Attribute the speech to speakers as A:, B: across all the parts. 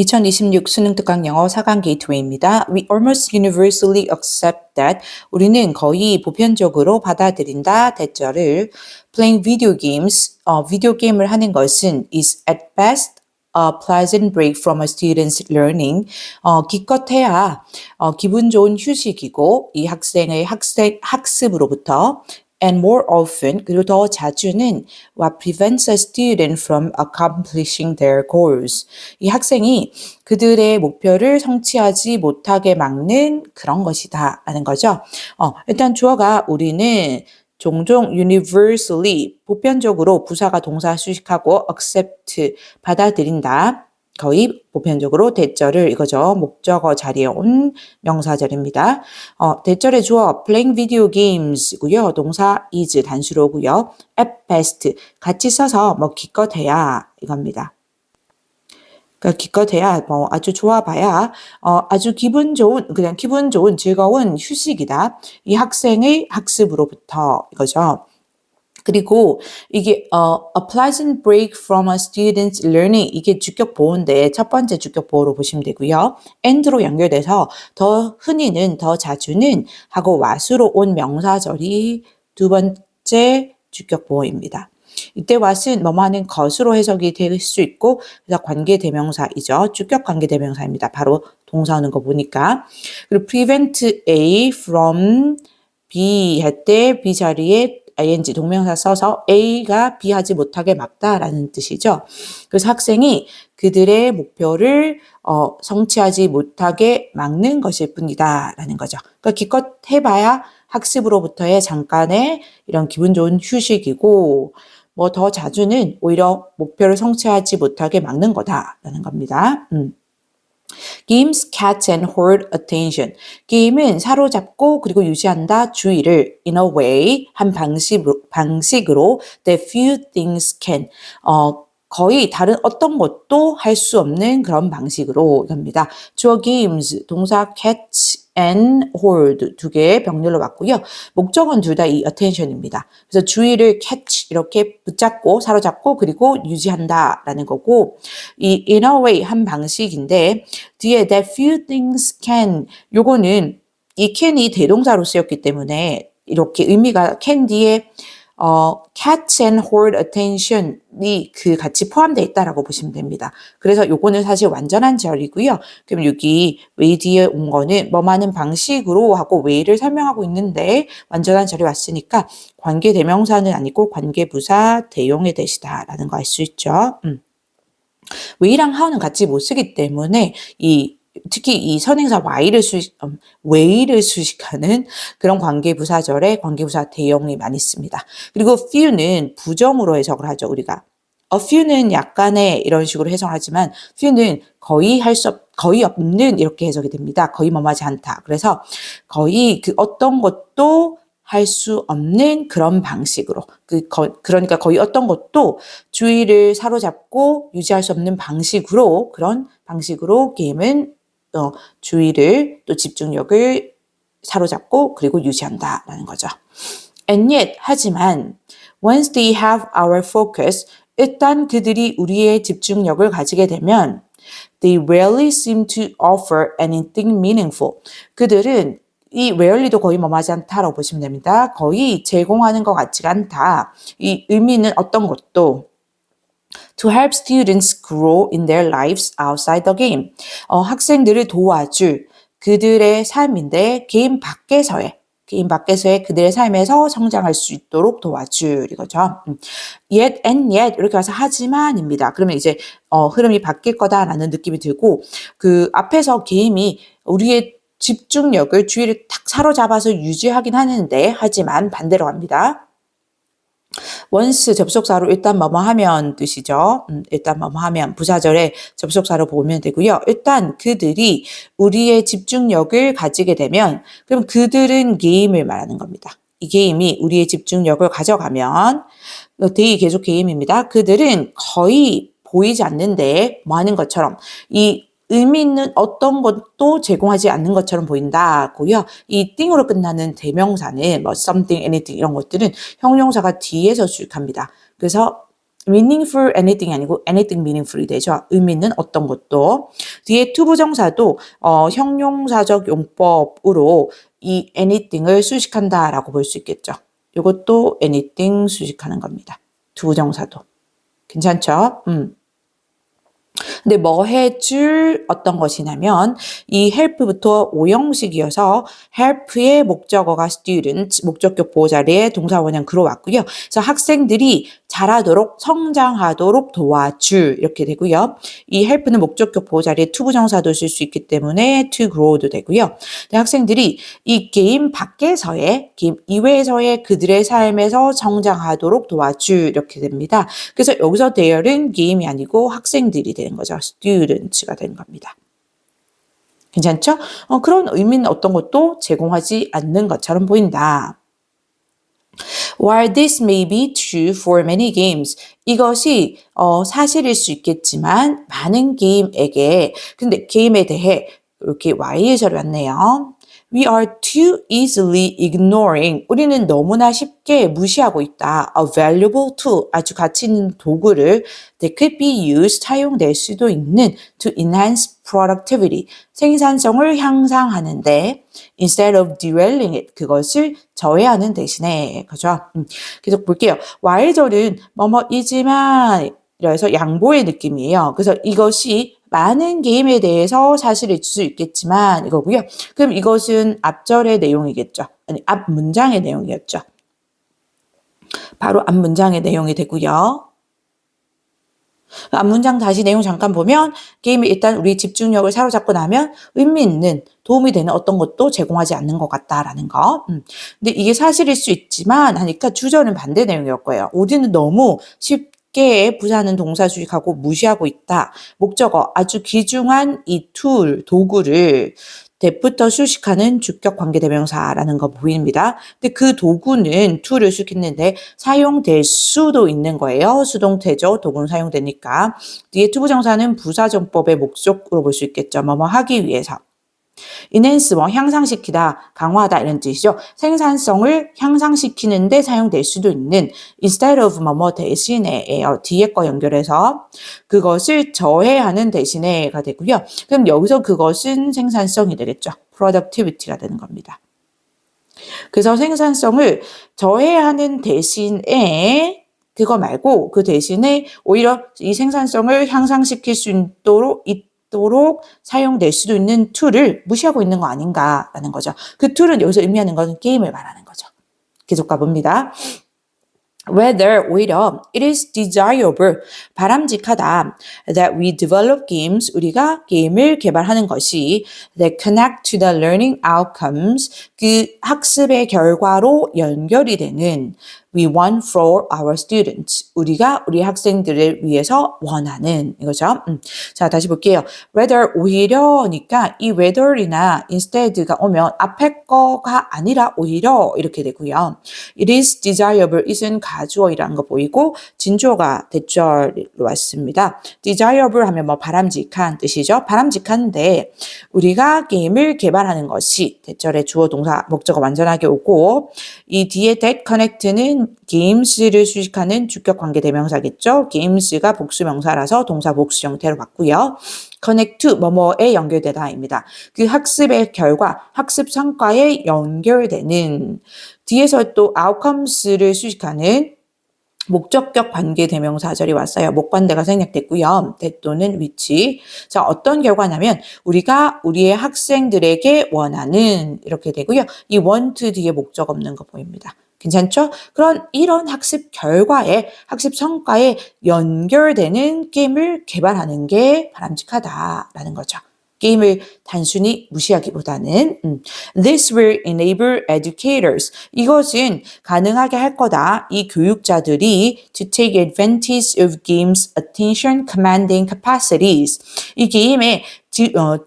A: 2026 수능 특강 영어 4강 게이트웨이입니다. We almost universally accept that. 우리는 거의 보편적으로 받아들인다. 대절을 playing video games. 비디오 게임을 하는 것은 is at best a pleasant break from a student's learning. 기껏해야 기분 좋은 휴식이고 이 학생의 학습으로부터 and more often, 그리고 더 자주는 what prevents a student from accomplishing their goals. 이 학생이 그들의 목표를 성취하지 못하게 막는 그런 것이다 라는 거죠. 일단 주어가 우리는 종종 universally, 보편적으로 부사가 동사 수식하고 accept, 받아들인다. 거의 보편적으로 대절을 이거죠. 목적어 자리에 온 명사절입니다. 대절의 주어 playing video games고요. 동사 is 단수로고요. at best 같이 써서 기껏해야 이겁니다. 그러니까 기껏해야 아주 좋아봐야 아주 기분 좋은 즐거운 휴식이다. 이 학생의 학습으로부터 이거죠. 그리고 이게 a pleasant break from a student's learning 이게 주격 보호인데 첫 번째 주격 보호로 보시면 되고요. and로 연결돼서 더 흔히는 더 자주는 하고 what으로 온 명사절이 두 번째 주격 보호입니다. 이때 what은 뭐뭐 하는 것으로 해석이 될 수 있고 그래서 관계대명사이죠. 주격 관계대명사입니다. 바로 동사 오는 거 보니까. 그리고 prevent A from B 할 때 B 자리에 ing 동명사 써서 A가 B 하지 못하게 막다라는 뜻이죠. 그래서 학생이 그들의 목표를 성취하지 못하게 막는 것일 뿐이다 라는 거죠. 그러니까 기껏 해봐야 학습으로부터의 잠깐의 이런 기분 좋은 휴식이고 더 자주는 오히려 목표를 성취하지 못하게 막는 거다라는 겁니다. Games catch and hold attention. 게임은 사로잡고 그리고 유지한다 주의를 in a way 한 방식으로 that few things can. 거의 다른 어떤 것도 할 수 없는 그런 방식으로 이겁니다. 주어 games 동사 catch and hold 두 개의 병렬로 왔고요. 목적은 둘 다 이 attention입니다. 그래서 주의를 catch 이렇게 붙잡고 사로잡고 그리고 유지한다라는 거고 이 in a way 한 방식인데 뒤에 that few things can 요거는 이 can이 대동사로 쓰였기 때문에 이렇게 의미가 can 뒤에 catch and hold attention이 같이 포함되어 있다라고 보시면 됩니다. 그래서 요거는 사실 완전한 절이고요. 그럼 여기 way 뒤에 온 거는 뭐하는 방식으로 하고 way를 설명하고 있는데 완전한 절이 왔으니까 관계대명사는 아니고 관계부사 대용의 대시다라는 거 알 수 있죠. way랑 how는 같이 못 쓰기 때문에 특히 이 선행사 way를 수식하는 그런 관계부사절에 관계부사 대용이 많이 씁니다. 그리고 few는 부정으로 해석을 하죠, 우리가. a few는 약간의 이런 식으로 해석하지만 few는 거의 없는 이렇게 해석이 됩니다. 거의 뭐하지 않다. 그래서 거의 어떤 것도 할 수 없는 그런 방식으로 그러니까 거의 어떤 것도 주의를 사로잡고 유지할 수 없는 방식으로 그런 방식으로 게임은 주의를 또 집중력을 사로잡고 그리고 유지한다라는 거죠. And yet 하지만 once they have our focus 일단 그들이 우리의 집중력을 가지게 되면 they rarely seem to offer anything meaningful. 그들은 이 rarely도 거의 뭐하지 않다라고 보시면 됩니다. 거의 제공하는 것 같지가 않다. 이 의미는 어떤 것도 to help students grow in their lives outside the game. 학생들을 도와줄 그들의 삶인데 게임 밖에서의 그들의 삶에서 성장할 수 있도록 도와줄 이거죠. yet and yet 이렇게 와서 하지만입니다. 그러면 이제 흐름이 바뀔 거다라는 느낌이 들고 그 앞에서 게임이 우리의 집중력을 주의를 탁 사로잡아서 유지하긴 하는데 하지만 반대로 갑니다. once 접속사로 일단 뭐뭐 하면 뜻이죠. 일단 뭐뭐 하면 부사절에 접속사로 보면 되고요. 일단 그들이 우리의 집중력을 가지게 되면 그럼 그들은 게임을 말하는 겁니다. 이 게임이 우리의 집중력을 가져가면 they 계속 게임입니다. 그들은 거의 보이지 않는데 뭐 하는 것처럼 이 의미 있는 어떤 것도 제공하지 않는 것처럼 보인다고요. 이 thing으로 끝나는 대명사는 something, anything 이런 것들은 형용사가 뒤에서 수식합니다. 그래서 meaningful anything 아니고 anything meaningful이 되죠. 의미 있는 어떤 것도. 뒤에 to 부정사도 형용사적 용법으로 이 anything을 수식한다라고 볼 수 있겠죠. 이것도 anything 수식하는 겁니다. to 부정사도. 괜찮죠? 근데 뭐 해줄 어떤 것이냐면 이 help부터 오형식이어서 help의 목적어가 student, 목적격 보호자리에 동사 원형 그로 왔고요. 그래서 학생들이 잘하도록 성장하도록 도와줄 이렇게 되고요. 이 help는 목적격 보호자리에 to 부정사도 쓸 수 있기 때문에 to grow도 되고요. 학생들이 이 게임 밖에서의 게임 이외에서의 그들의 삶에서 성장하도록 도와줄 이렇게 됩니다. 그래서 여기서 they는 게임이 아니고 학생들이 되는 거죠. students가 되는 겁니다. 괜찮죠? 그런 의미는 어떤 것도 제공하지 않는 것처럼 보인다. While this may be true for many games, 이것이 사실일 수 있겠지만 많은 게임에게 근데 게임에 대해 이렇게 Y절이 왔네요. We are too easily ignoring. 우리는 너무나 쉽게 무시하고 있다. A valuable tool. 아주 가치 있는 도구를 that could be used. 사용될 수도 있는 to enhance productivity. 생산성을 향상하는데 instead of derailing it. 그것을 저해하는 대신에. 그죠? 계속 볼게요. Y절은 뭐뭐이지만 이래서 양보의 느낌이에요. 그래서 이것이 많은 게임에 대해서 사실일 수 있겠지만 이거고요. 그럼 이것은 앞절의 내용이겠죠. 아니 앞 문장의 내용이었죠. 바로 앞 문장의 내용이 되고요. 앞 문장 다시 내용 잠깐 보면 게임이 일단 우리 집중력을 사로잡고 나면 의미 있는 도움이 되는 어떤 것도 제공하지 않는 것 같다라는 거. 근데 이게 사실일 수 있지만 하니까 주절은 반대 내용이었고요. 우리는 너무 쉽게 부사는 동사 수식하고 무시하고 있다. 목적어 아주 귀중한 이 툴, 도구를 that부터 수식하는 주격 관계대명사라는 거 보입니다. 근데 그 도구는 툴을 수식했는데 사용될 수도 있는 거예요. 수동태죠. 도구는 사용되니까. 뒤에 투부정사는 부사정법의 목적으로 볼 수 있겠죠. 뭐뭐 하기 위해서. enhance 뭐 향상시키다, 강화하다 이런 뜻이죠. 생산성을 향상시키는데 사용될 수도 있는 instead of 뭐뭐 대신에예요. 뒤에 거 연결해서 그것을 저해하는 대신에가 되고요. 그럼 여기서 그것은 생산성이 되겠죠. productivity가 되는 겁니다. 그래서 생산성을 저해하는 대신에 그거 말고 그 대신에 오히려 이 생산성을 향상시킬 수 있도록 사용될 수도 있는 툴을 무시하고 있는 거 아닌가라는 거죠. 그 툴은 여기서 의미하는 것은 게임을 말하는 거죠. 계속 가봅니다. Whether 오히려 it is desirable 바람직하다 that we develop games 우리가 게임을 개발하는 것이 that connect to the learning outcomes 그 학습의 결과로 연결이 되는 we want for our students 우리가 우리 학생들을 위해서 원하는 이거죠. 자 다시 볼게요. Whether 오히려니까 이 whether이나 instead가 오면 앞에 거가 아니라 오히려 이렇게 되고요. It is desirable it은 가주어이라는 거 보이고 진주어가 대절로 왔습니다. desirable 하면 뭐 바람직한 뜻이죠. 바람직한데 우리가 게임을 개발하는 것이 대절의 주어 동사 목적어 완전하게 오고 이 뒤에 that connect는 games를 수식하는 주격 관계 대명사겠죠. games가 복수명사라서 동사 복수 형태로 봤고요. connect to 뭐뭐에 연결되다입니다. 그 학습의 결과, 학습 성과에 연결되는 뒤에서 또 outcomes를 수식하는 목적격 관계 대명사절이 왔어요. 목관대가 생략됐고요. 대또는 위치. 자, 어떤 결과냐면 우리가 우리의 학생들에게 원하는 이렇게 되고요. 이 want 뒤에 목적 없는 거 보입니다. 괜찮죠? 이런 학습 결과에 학습 성과에 연결되는 게임을 개발하는 게 바람직하다라는 거죠. 게임을 단순히 무시하기보다는 This will enable educators. 이것은 가능하게 할 거다. 이 교육자들이 to take advantage of games' attention commanding capacities. 이 게임의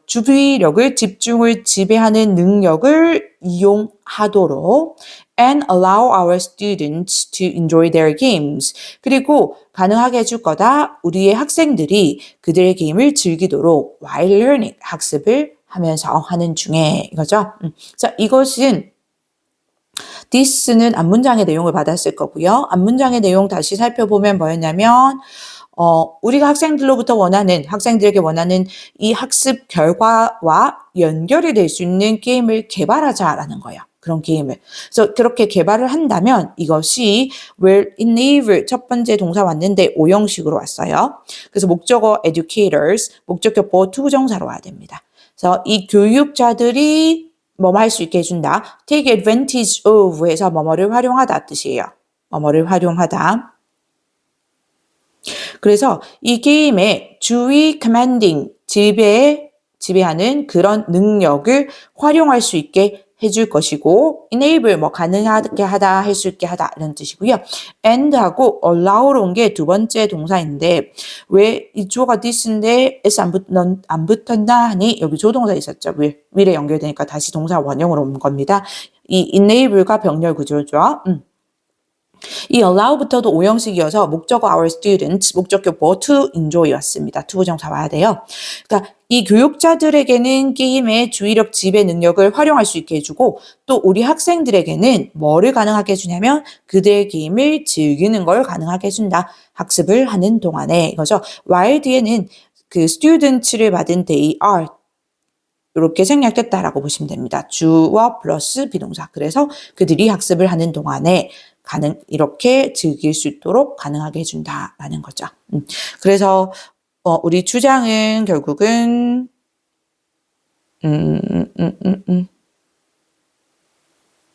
A: 주의력을 집중을 지배하는 능력을 이용하도록 and allow our students to enjoy their games. 그리고 가능하게 해줄 거다. 우리의 학생들이 그들의 게임을 즐기도록 while learning, 학습을 하면서 하는 중에 이거죠. 자, 이것은 this는 앞문장의 내용을 받았을 거고요. 앞문장의 내용 다시 살펴보면 뭐였냐면 우리가 학생들에게 원하는 이 학습 결과와 연결이 될 수 있는 게임을 개발하자라는 거예요. 그런 게임을. 그래서 그렇게 개발을 한다면 이것이 will enable 첫 번째 동사 왔는데 오형식으로 왔어요. 그래서 목적어 educators, 목적격보 투부정사로 와야 됩니다. 그래서 이 교육자들이 뭐뭐 할 수 있게 해준다. take advantage of 해서 뭐뭐를 활용하다 뜻이에요. 뭐뭐를 활용하다. 그래서 이 게임의 주의 commanding, 지배하는 그런 능력을 활용할 수 있게 해줄 것이고 enable 뭐 가능하게 하다, 할 수 있게 하다 이런 뜻이고요. and하고 allow로 온 게 두 번째 동사인데 왜 이 주어가 this인데 s 안 붙었나 하니 여기 조동사 있었죠. will에 연결되니까 다시 동사 원형으로 온 겁니다. 이 enable가 병렬 구조죠. 이 allow부터도 오형식이어서 목적어 our students, 목적격보 to enjoy였습니다. to 부정사 와야 돼요. 그러니까 이 교육자들에게는 게임의 주의력 지배 능력을 활용할 수 있게 해주고 또 우리 학생들에게는 뭐를 가능하게 해주냐면 그들의 게임을 즐기는 걸 가능하게 해준다. 학습을 하는 동안에 이거죠. while 뒤에는 그 students를 받은 they are 이렇게 생략됐다라고 보시면 됩니다. 주어 플러스 비동사. 그래서 그들이 학습을 하는 동안에 이렇게 즐길 수 있도록 가능하게 해준다라는 거죠. 그래서 우리 주장은 결국은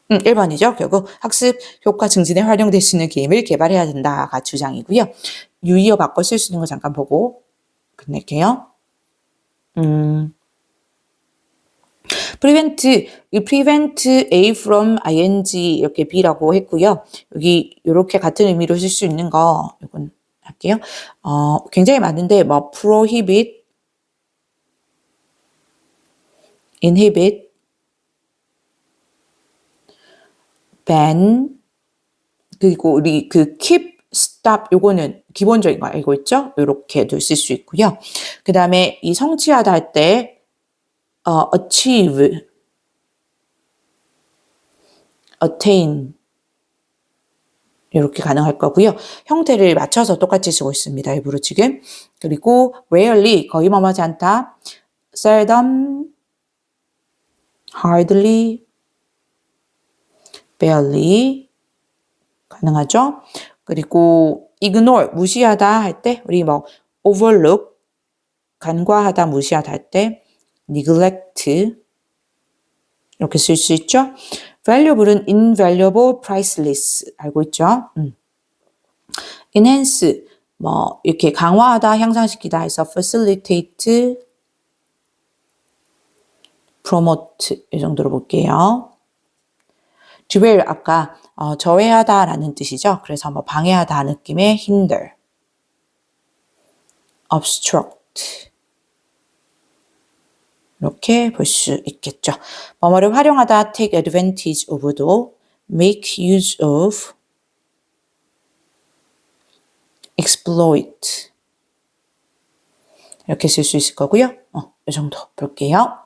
A: 1번이죠. 결국 학습 효과 증진에 활용될 수 있는 게임을 개발해야 된다가 주장이고요. 유의어 바꿔 쓸 수 있는 거 잠깐 보고 끝낼게요. prevent A from ing 이렇게 B라고 했고요. 여기 이렇게 같은 의미로 쓸 수 있는 거 이건 할게요. 굉장히 많은데 뭐 prohibit, inhibit, ban 그리고 우리 그 keep, stop 요거는 기본적인 거 알고 있죠? 이렇게도 쓸 수 있고요. 그 다음에 이 성취하다 할 때 achieve, attain 이렇게 가능할 거고요. 형태를 맞춰서 똑같이 쓰고 있습니다. 일부러 지금. 그리고 rarely 거의 뭐뭐하지 않다. seldom, hardly, barely 가능하죠. 그리고 ignore 무시하다 할 때 우리 뭐 overlook 간과하다 무시하다 할 때 neglect 이렇게 쓸 수 있죠. valuable은 invaluable, priceless 알고 있죠. enhance 뭐 이렇게 강화하다, 향상시키다 해서 facilitate, promote 이 정도로 볼게요. derail 아까 저해하다라는 뜻이죠. 그래서 뭐 방해하다 느낌의 hinder, obstruct 이렇게 볼 수 있겠죠. 뭐뭐를 활용하다 take advantage of도 make use of, exploit 이렇게 쓸 수 있을 거고요. 이 정도 볼게요.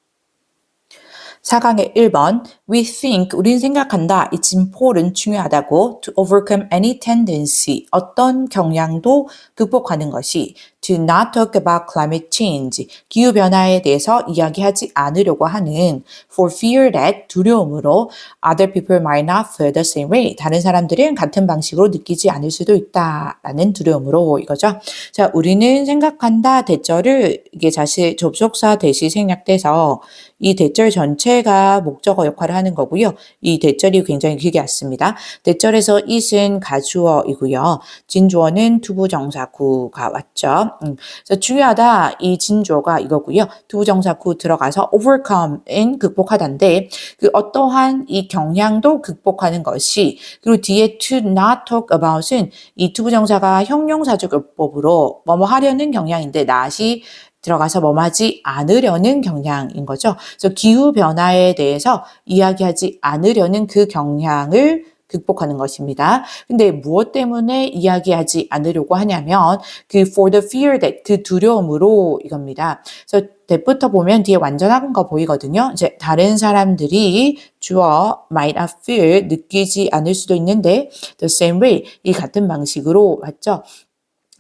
A: 4강의 1번 We think, 우린 생각한다. It's important, 중요하다고 to overcome any tendency, 어떤 경향도 극복하는 것이 to not talk about climate change, 기후변화에 대해서 이야기하지 않으려고 하는 for fear that, 두려움으로 other people might not feel the same way, 다른 사람들은 같은 방식으로 느끼지 않을 수도 있다라는 두려움으로 이거죠. 자, 우리는 생각한다 대절을 이게 사실 접속사 대시 생략돼서 이 대절 전체가 목적어 역할을 하는 거고요. 이 대절이 굉장히 길게 왔습니다. 대절에서 it은 가주어이고요. 진주어는 투부정사구가 왔죠. 그래서 중요하다 이 진주어가 이거고요. 투부정사구 들어가서 overcome인 극복하다인데 그 어떠한 이 경향도 극복하는 것이 그리고 뒤에 to not talk about은 이 투부정사가 형용사적요법으로 뭐뭐 하려는 경향인데 not이 들어가서 뭐뭐 하지 않으려는 경향인 거죠. 그래서 기후변화에 대해서 이야기하지 않으려는 그 경향을 극복하는 것입니다. 근데 무엇 때문에 이야기하지 않으려고 하냐면 그 for the fear that 그 두려움으로 이겁니다. 그래서 that부터 보면 뒤에 완전한 거 보이거든요. 이제 다른 사람들이 주어 might not feel 느끼지 않을 수도 있는데 the same way 이 같은 방식으로 맞죠?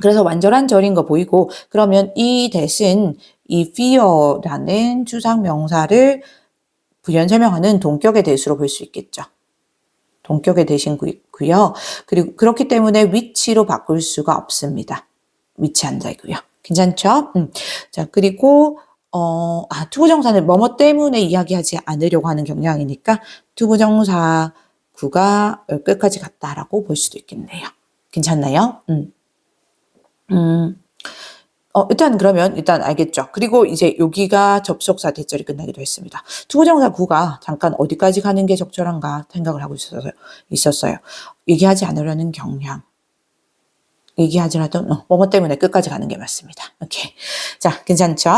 A: 그래서 완전한 절인 거 보이고 그러면 이 that은 이 fear라는 추상 명사를 부연 설명하는 동격의 대수로 볼 수 있겠죠. 동격의 대신구요. 그리고 그렇기 때문에 위치로 바꿀 수가 없습니다. 위치 한자이고요. 괜찮죠? 자, 그리고 투부정사는 뭐뭐 때문에 이야기하지 않으려고 하는 경향이니까 투부정사구가 끝까지 갔다라고 볼 수도 있겠네요. 괜찮나요? 일단 알겠죠. 그리고 이제 여기가 접속사 대절이 끝나기도 했습니다. 투부정사 구가 잠깐 어디까지 가는 게 적절한가 생각을 하고 있었어요. 얘기하지 않으려는 경향. 얘기하지라도 뭐뭐 때문에 끝까지 가는 게 맞습니다. 오케이. 자, 괜찮죠?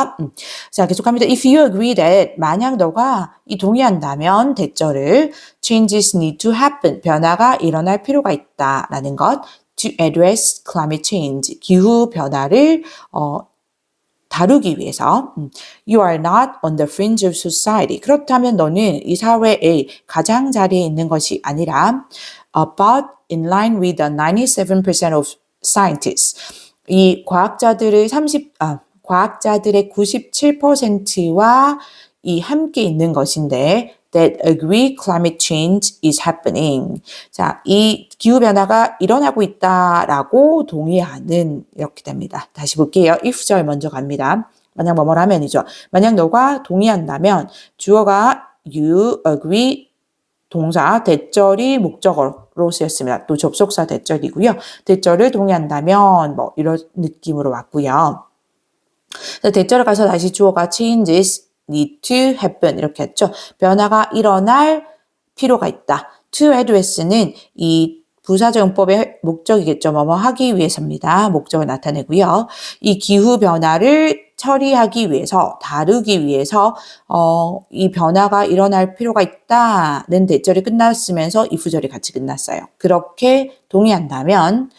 A: 자, 계속합니다. If you agree that 만약 너가 이 동의한다면 대절을 changes need to happen 변화가 일어날 필요가 있다라는 것 to address climate change 기후 변화를 다루기 위해서 You are not on the fringe of society. 그렇다면 너는 이 사회의 가장자리에 있는 것이 아니라 but in line with the 97% of scientists. 이 과학자들의 97%와 이 함께 있는 것인데 that agree climate change is happening. 자, 이 기후변화가 일어나고 있다라고 동의하는 이렇게 됩니다. 다시 볼게요. if절 먼저 갑니다. 만약 뭐뭐라면이죠. 만약 너가 동의한다면 주어가 you agree 동사 대절이 목적어로 쓰였습니다. 또 접속사 대절이고요. 대절을 동의한다면 뭐 이런 느낌으로 왔고요. 대절을 가서 다시 주어가 changes need to happen 이렇게 했죠. 변화가 일어날 필요가 있다. to address는 이 부사정법의 목적이겠죠. 뭐뭐 하기 위해서입니다. 목적을 나타내고요. 이 기후 변화를 처리하기 위해서, 다루기 위해서 이 변화가 일어날 필요가 있다는 대절이 끝났으면서 if절이 같이 끝났어요. 그렇게 동의한다면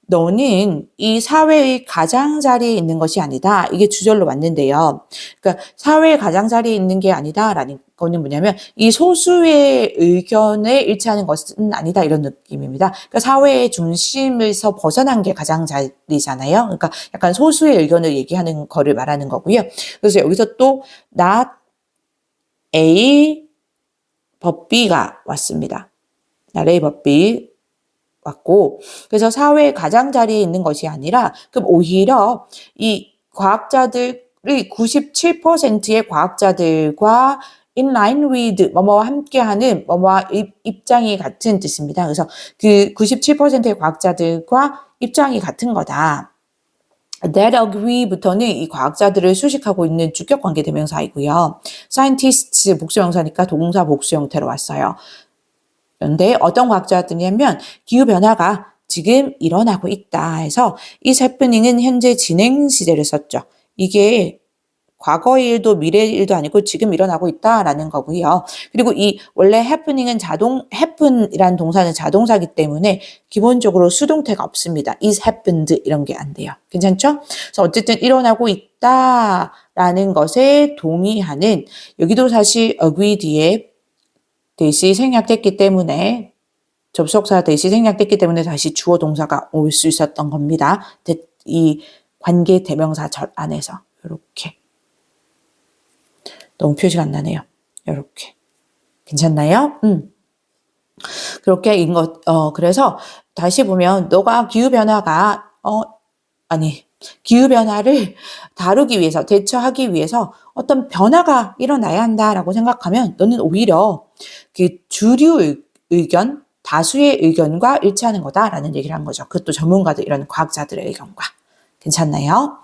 A: 너는 이 사회의 가장자리에 있는 것이 아니다. 이게 주절로 맞는데요. 그러니까 사회의 가장자리에 있는 게 아니다라는 거는 뭐냐면 이 소수의 의견에 일치하는 것은 아니다 이런 느낌입니다. 그러니까 사회의 중심에서 벗어난 게 가장자리잖아요. 그러니까 약간 소수의 의견을 얘기하는 거를 말하는 거고요. 그래서 여기서 또 not A but B가 왔습니다. not A but B 왔고 그래서 사회의 가장자리에 있는 것이 아니라 그럼 오히려 이 과학자들의 97%의 과학자들과 in line with 뭐뭐와 함께하는 뭐뭐와 입장이 같은 뜻입니다. 그래서 그 97%의 과학자들과 입장이 같은 거다. That agree부터는 이 과학자들을 수식하고 있는 주격관계 대명사이고요. scientists 복수명사니까 동사 복수 형태로 왔어요. 그런데 어떤 과학자들이냐면 기후변화가 지금 일어나고 있다 해서 is happening은 현재 진행 시제를 썼죠. 이게 과거의 일도 미래의 일도 아니고 지금 일어나고 있다라는 거고요. 그리고 이 원래 happening은 happen이라는 동사는 자동사이기 때문에 기본적으로 수동태가 없습니다. is happened 이런 게 안 돼요. 괜찮죠? 그래서 어쨌든 일어나고 있다라는 것에 동의하는 여기도 사실 agree 뒤에 대시 생략됐기 때문에 접속사 대시 생략됐기 때문에 다시 주어 동사가 올 수 있었던 겁니다. 이 관계 대명사 절 안에서 이렇게 너무 표시가 안 나네요. 이렇게 괜찮나요? 그렇게 그래서 다시 보면 너가 기후변화가 기후변화를 다루기 위해서 대처하기 위해서 어떤 변화가 일어나야 한다라고 생각하면 너는 오히려 그 주류 의견, 다수의 의견과 일치하는 거다라는 얘기를 한 거죠. 그것도 전문가들 이런 과학자들의 의견과. 괜찮나요?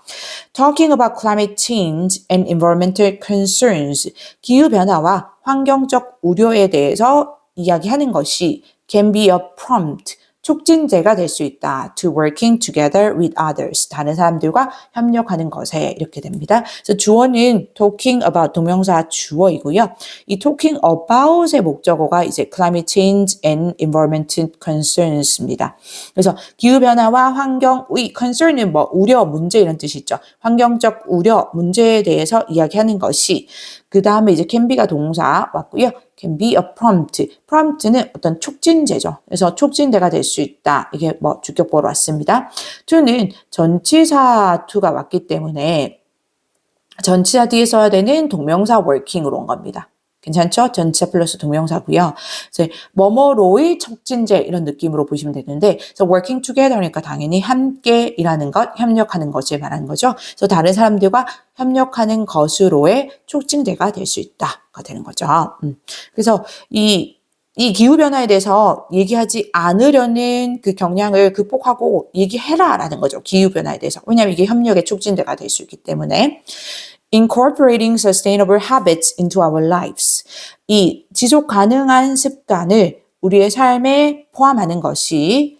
A: Talking about climate change and environmental concerns. 기후변화와 환경적 우려에 대해서 이야기하는 것이 can be a prompt. 촉진제가 될 수 있다. To working together with others. 다른 사람들과 협력하는 것에 이렇게 됩니다. 그래서 주어는 talking about 동명사 주어이고요. 이 talking about의 목적어가 이제 climate change and environmental concerns입니다. 그래서 기후변화와 환경의 concern은 뭐 우려, 문제 이런 뜻이죠. 환경적 우려, 문제에 대해서 이야기하는 것이 그 다음에 이제 can be가 동사 왔고요. can be a prompt. prompt는 어떤 촉진제죠. 그래서 촉진제가 될 수 있다. 이게 뭐 주격보로 왔습니다. to는 전치사 to가 왔기 때문에 전치사 뒤에 써야 되는 동명사 working으로 온 겁니다. 괜찮죠? 전치사 플러스 동명사고요. 이제 뭐뭐로의 촉진제 이런 느낌으로 보시면 되는데, 그래서 working together니까 당연히 함께 일하는 것, 협력하는 것을 말하는 거죠. 그래서 다른 사람들과 협력하는 것으로의 촉진제가 될 수 있다가 되는 거죠. 그래서 이 기후변화에 대해서 얘기하지 않으려는 그 경향을 극복하고 얘기해라라는 거죠. 기후변화에 대해서. 왜냐하면 이게 협력의 촉진제가 될 수 있기 때문에. Incorporating sustainable habits into our lives. 이 지속 가능한 습관을 우리의 삶에 포함하는 것이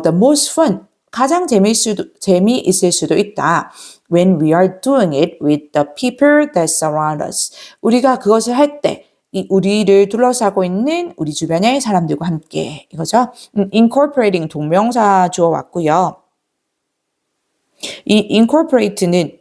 A: the most fun, 가장 재미있을 수도 있다. When we are doing it with the people that surround us. 우리가 그것을 할 때 우리를 둘러싸고 있는 우리 주변의 사람들과 함께 이거죠. Incorporating 동명사 주어 왔고요. 이 incorporate는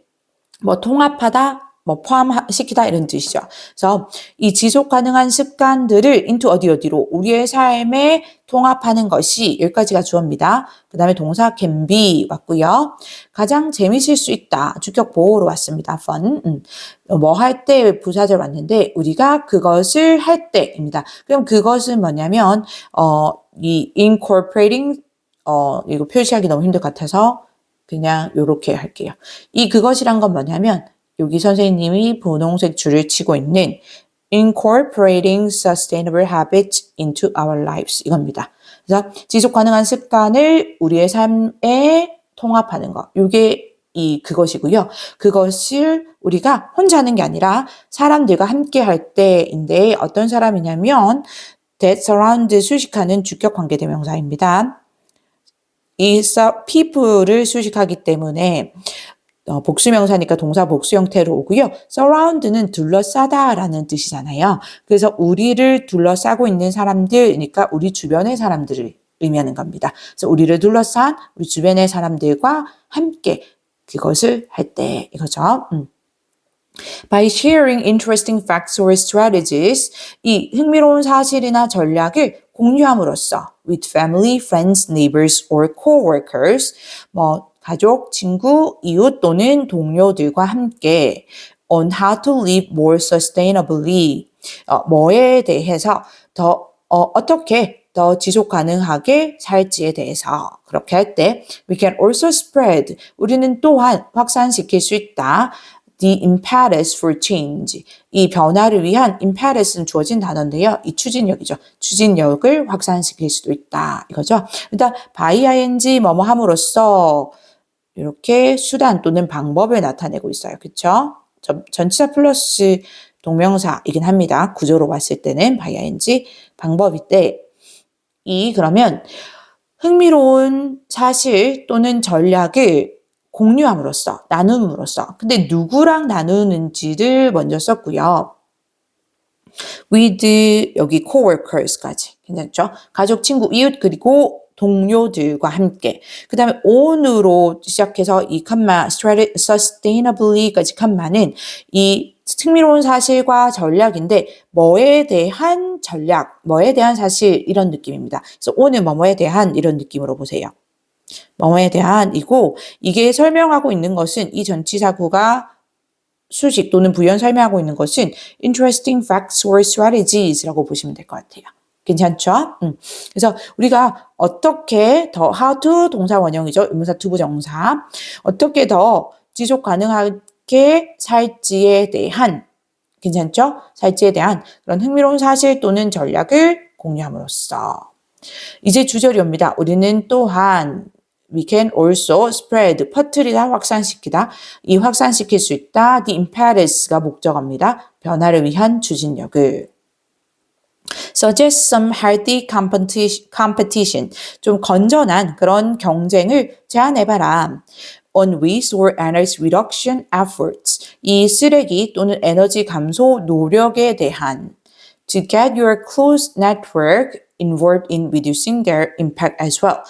A: 뭐 통합하다, 뭐 포함시키다 이런 뜻이죠. 그래서 이 지속 가능한 습관들을 into 어디로 우리의 삶에 통합하는 것이 여기까지가 주어입니다. 그 다음에 동사 can be 왔고요. 가장 재미있을 수 있다. 주격 보호로 왔습니다. fun. 뭐 할 때 부사절 왔는데 우리가 그것을 할 때입니다. 그럼 그것은 뭐냐면 이 incorporating 이거 표시하기 너무 힘들 것 같아서 그냥 요렇게 할게요. 이 그것이란 건 뭐냐면 여기 선생님이 분홍색 줄을 치고 있는 incorporating sustainable habits into our lives 이겁니다. 그래서 지속 가능한 습관을 우리의 삶에 통합하는 것. 이게 이 그것이고요. 그것을 우리가 혼자 하는 게 아니라 사람들과 함께 할 때인데 어떤 사람이냐면 that surround 수식하는 주격 관계대명사입니다. 이 people를 수식하기 때문에 복수명사니까 동사 복수 형태로 오고요. surround는 둘러싸다라는 뜻이잖아요. 그래서 우리를 둘러싸고 있는 사람들이니까 우리 주변의 사람들을 의미하는 겁니다. 그래서 우리를 둘러싼 우리 주변의 사람들과 함께 그것을 할 때 이거죠. By sharing interesting facts or strategies, 이 흥미로운 사실이나 전략을 공유함으로써 with family, friends, neighbors or co-workers, 뭐 가족, 친구, 이웃 또는 동료들과 함께 on how to live more sustainably, 뭐에 대해서 더 어떻게 더 지속 가능하게 살지에 대해서 그렇게 할 때 we can also spread, 우리는 또한 확산시킬 수 있다. The impetus for change. 이 변화를 위한 impetus는 주어진 단어인데요. 이 추진력이죠. 추진력을 확산시킬 수도 있다. 이거죠. 일단 by ing 뭐뭐 함으로써 이렇게 수단 또는 방법을 나타내고 있어요. 그렇죠? 전치사 플러스 동명사이긴 합니다. 구조로 봤을 때는 by ing 방법일 때 그러면 흥미로운 사실 또는 전략을 공유함으로써, 나눔으로써. 근데 누구랑 나누는지를 먼저 썼고요. with 여기 coworkers까지. 괜찮죠? 가족, 친구, 이웃 그리고 동료들과 함께. 그 다음에 on으로 시작해서 이 칸마, sustainably까지 칸마는 이 흥미로운 사실과 전략인데 뭐에 대한 전략, 뭐에 대한 사실 이런 느낌입니다. 그래서 on은 뭐뭐에 대한 이런 느낌으로 보세요. 뭐뭐에 대한이고 이게 설명하고 있는 것은 이 전치사구가 수식 또는 부연 설명하고 있는 것은 interesting facts or strategies라고 보시면 될 것 같아요. 괜찮죠? 그래서 우리가 어떻게 더 how to 동사 원형이죠. 의문사 투부정사. 어떻게 더 지속 가능하게 살지에 대한 괜찮죠? 살지에 대한 그런 흥미로운 사실 또는 전략을 공유함으로써 이제 주절이 옵니다. 우리는 또한 we can also spread, 퍼뜨리다, 확산시키다. 이 확산시킬 수 있다. The impetus가 목적어입니다. 변화를 위한 추진력을. suggest some healthy competition. 좀 건전한 그런 경쟁을 제안해봐라. on waste or energy reduction efforts. 이 쓰레기 또는 에너지 감소 노력에 대한 to get your close network involved in reducing their impact as well.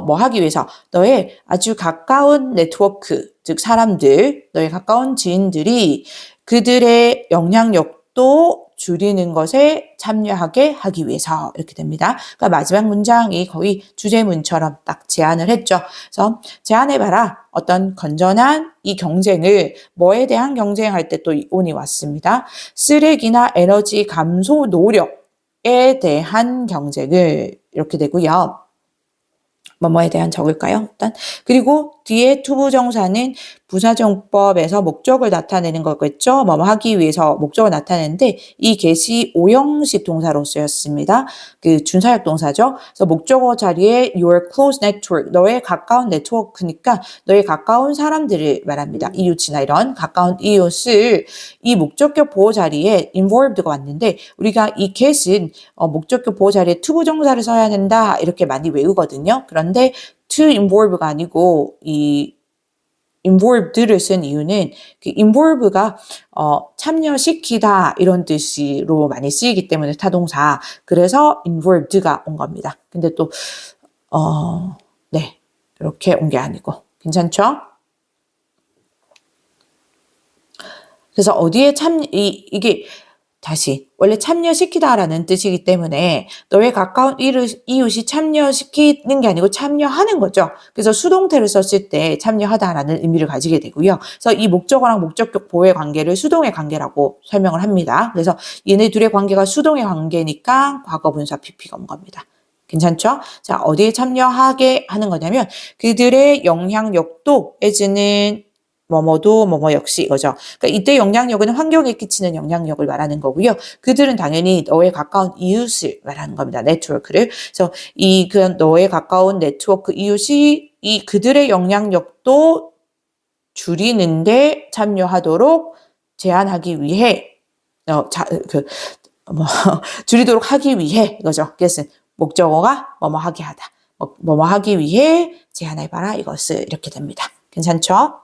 A: 뭐 하기 위해서 너의 아주 가까운 네트워크, 즉 사람들, 너의 가까운 지인들이 그들의 영향력도 줄이는 것에 참여하게 하기 위해서 이렇게 됩니다. 그러니까 마지막 문장이 거의 주제문처럼 딱 제안을 했죠. 그래서 제안해봐라. 어떤 건전한 이 경쟁을 뭐에 대한 경쟁할 때 또 on이 왔습니다. 쓰레기나 에너지 감소 노력에 대한 경쟁을 이렇게 되고요. 뭐뭐에 대한 적을까요? 일단 그리고 뒤에 투부정사는 부사정법에서 목적을 나타내는 거겠죠. 뭐뭐 하기 위해서 목적을 나타내는데 이 get이 오형식 동사로 쓰였습니다. 그 준사역 동사죠. 그래서 목적어 자리에 your close network, 너의 가까운 네트워크니까 너의 가까운 사람들을 말합니다. 이웃이나 이런 가까운 이웃을 이 목적격 보호 자리에 involved가 왔는데 우리가 이 get은 목적격 보호 자리에 투부정사를 써야 된다 이렇게 많이 외우거든요. 그런데 to involve가 아니고 이 involved를 쓴 이유는 그 involve가 참여시키다 이런 뜻으로 많이 쓰이기 때문에 타동사 그래서 involved가 온 겁니다. 근데 또 네 이렇게 온 게 아니고 괜찮죠? 그래서 어디에 이게 다시 원래 참여시키다라는 뜻이기 때문에 너의 가까운 이웃이 참여시키는 게 아니고 참여하는 거죠. 그래서 수동태를 썼을 때 참여하다라는 의미를 가지게 되고요. 그래서 이 목적어랑 목적격 보호의 관계를 수동의 관계라고 설명을 합니다. 그래서 얘네 둘의 관계가 수동의 관계니까 과거분사 PP가 온 겁니다. 괜찮죠? 자, 어디에 참여하게 하는 거냐면 그들의 영향력도 as는 뭐뭐도 뭐뭐 역시 이거죠. 그러니까 이때 영향력은 환경에 끼치는 영향력을 말하는 거고요. 그들은 당연히 너의 가까운 이웃을 말하는 겁니다. 네트워크를. 그래서 그런 너의 가까운 네트워크 이웃이 이 그들의 영향력도 줄이는데 참여하도록 제한하기 위해 줄이도록 하기 위해 이거죠. 그래서 목적어가 뭐뭐 하게 하다. 뭐뭐 하기 위해 제한해봐라 이것을 이렇게 됩니다. 괜찮죠?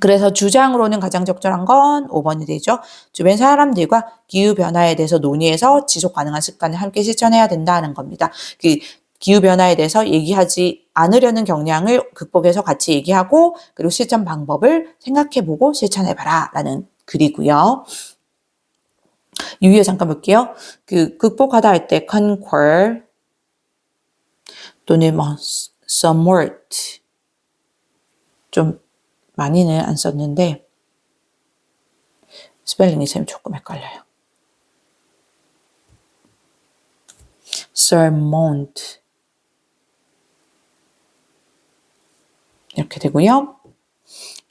A: 그래서 주장으로는 가장 적절한 건 5번이 되죠. 주변 사람들과 기후변화에 대해서 논의해서 지속 가능한 습관을 함께 실천해야 된다는 겁니다. 그 기후변화에 대해서 얘기하지 않으려는 경향을 극복해서 같이 얘기하고 그리고 실천 방법을 생각해보고 실천해봐라 라는 글이고요. 유의어 잠깐 볼게요. 그 극복하다 할 때 conquer 또는 somewhat 좀 많이는 안 썼는데 스펠링이 쌤 조금 헷갈려요. surmount 이렇게 되고요.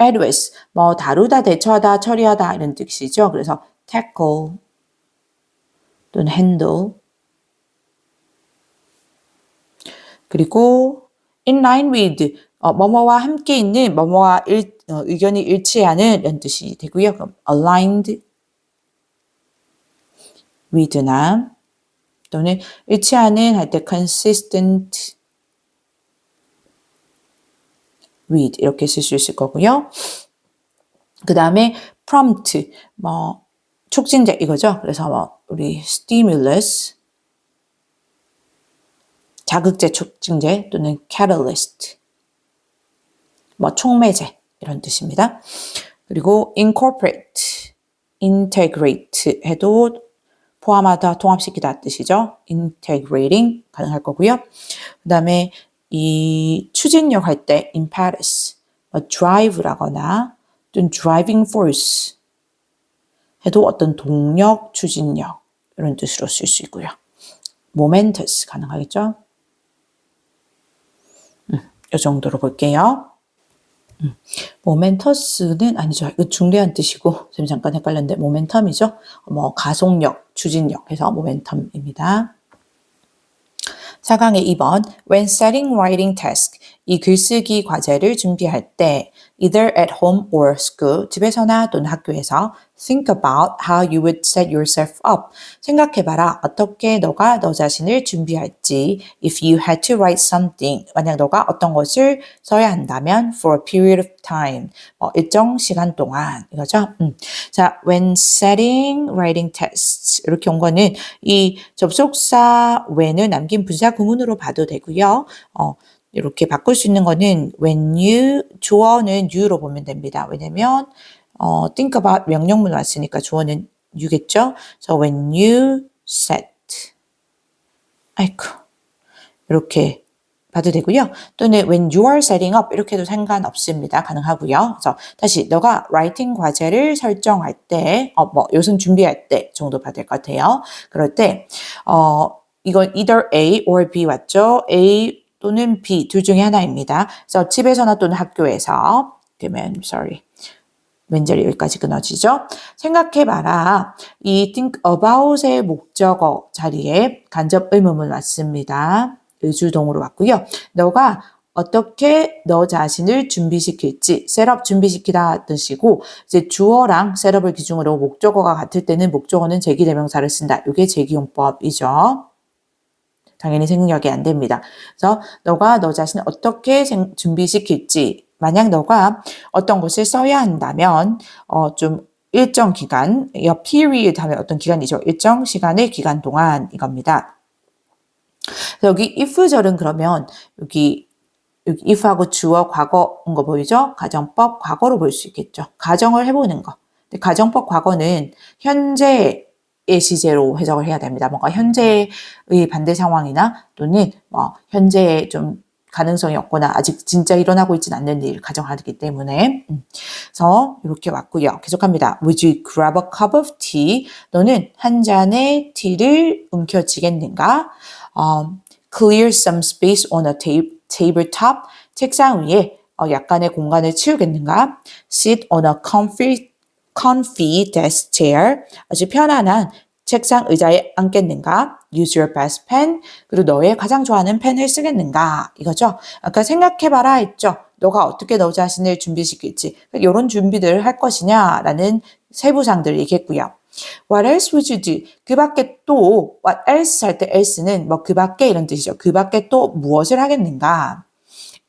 A: address 다루다, 대처하다, 처리하다 이런 뜻이죠. 그래서 tackle 또는 handle 그리고 in line with 뭐뭐와 함께 있는 뭐뭐와 의견이 일치하는 이런 뜻이 되고요. 그럼 aligned with나 또는 일치하는 할 때 consistent with 이렇게 쓸 수 있을 거고요. 그 다음에 prompt 촉진제 이거죠. 그래서 우리 stimulus 자극제, 촉진제 또는 catalyst 촉매제 이런 뜻입니다. 그리고 incorporate, integrate 해도 포함하다, 통합시키다 뜻이죠. integrating 가능할 거고요. 그 다음에 이 추진력 할 때 impetus, drive라거나 또는 driving force 해도 어떤 동력, 추진력 이런 뜻으로 쓸 수 있고요. momentous 가능하겠죠. 이 정도로 볼게요. 모멘터스는 아니죠. 이거 중대한 뜻이고 쌤 잠깐 헷갈렸는데 모멘텀이죠. 가속력, 추진력 해서 모멘텀입니다. 4강의 2번 When setting writing task 이 글쓰기 과제를 준비할 때 either at home or school, 집에서나 또는 학교에서 think about how you would set yourself up. 생각해봐라. 어떻게 너가 너 자신을 준비할지. If you had to write something, 만약 너가 어떤 것을 써야 한다면 for a period of time, 일정 시간 동안 이거죠. 자, when setting writing tests 이렇게 온 거는 이 접속사 when을 남긴 분사 구문으로 봐도 되고요. 이렇게 바꿀 수 있는 거는 when you, 주어는 you로 보면 됩니다. 왜냐면 think about 명령문 왔으니까 주어는 you겠죠. So when you set, 아이고, 이렇게 봐도 되고요. 또는 when you are setting up 이렇게 해도 상관없습니다. 가능하고요. 그래서 다시 너가 writing 과제를 설정할 때, 요즘 준비할 때 정도 봐도 될 것 같아요. 그럴 때 이건 either A or B 왔죠. A 또는 B 둘 중에 하나입니다. 그래서 집에서나 또는 학교에서 그러면 왼절이 여기까지 끊어지죠. 생각해봐라. 이 think about의 목적어 자리에 간접 의문문 왔습니다. 의주동으로 왔고요. 너가 어떻게 너 자신을 준비시킬지 셋업 준비시키다 뜻이고 이제 주어랑 셋업을 기준으로 목적어가 같을 때는 목적어는 제기대명사를 쓴다. 이게 제기용법이죠. 당연히 생략이 안 됩니다. 그래서 너가 너 자신을 어떻게 준비시킬지 만약 너가 어떤 것을 써야 한다면 좀 일정 기간, period 하면 어떤 기간이죠. 일정 시간의 기간 동안 이겁니다. 여기 if절은 그러면 여기 if하고 주어 과거인 거 보이죠? 가정법 과거로 볼 수 있겠죠. 가정을 해보는 거. 근데 가정법 과거는 현재의 시제로 해석을 해야 됩니다. 뭔가 현재의 반대 상황이나 또는 현재에 좀 가능성이 없거나 아직 진짜 일어나고 있지는 않는 일 가정하기 때문에 그래서 이렇게 왔고요. 계속합니다. Would you grab a cup of tea? 너는 한 잔의 티를 움켜쥐겠는가? Clear some space on a tabletop. 책상 위에 약간의 공간을 치우겠는가? Sit on a comfy desk chair. 아주 편안한 책상 의자에 앉겠는가? Use your best pen. 그리고 너의 가장 좋아하는 펜을 쓰겠는가? 이거죠. 아까 생각해봐라 했죠. 너가 어떻게 너 자신을 준비시킬지. 이런 준비들을 할 것이냐라는 세부사항들을 얘기했고요. What else would you do? 그 밖에 또 what else 할 때 else는 그 밖에 이런 뜻이죠. 그 밖에 또 무엇을 하겠는가?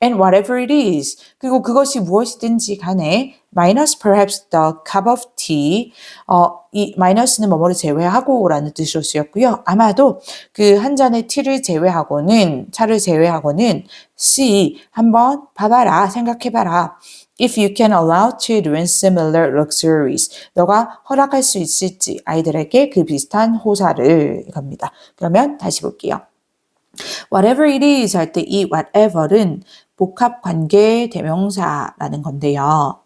A: And whatever it is. 그리고 그것이 무엇이든지 간에 minus perhaps the cup of tea. 이 마이너스는 뭐뭐를 제외하고 라는 뜻으로 쓰였고요. 아마도 그 한 잔의 티를 제외하고는 차를 제외하고는 see 한번 봐봐라 생각해봐라. If you can allow children similar luxuries. 너가 허락할 수 있을지 아이들에게 그 비슷한 호사를 이겁니다. 그러면 다시 볼게요. Whatever it is 할 때 이 whatever는 복합관계 대명사라는 건데요.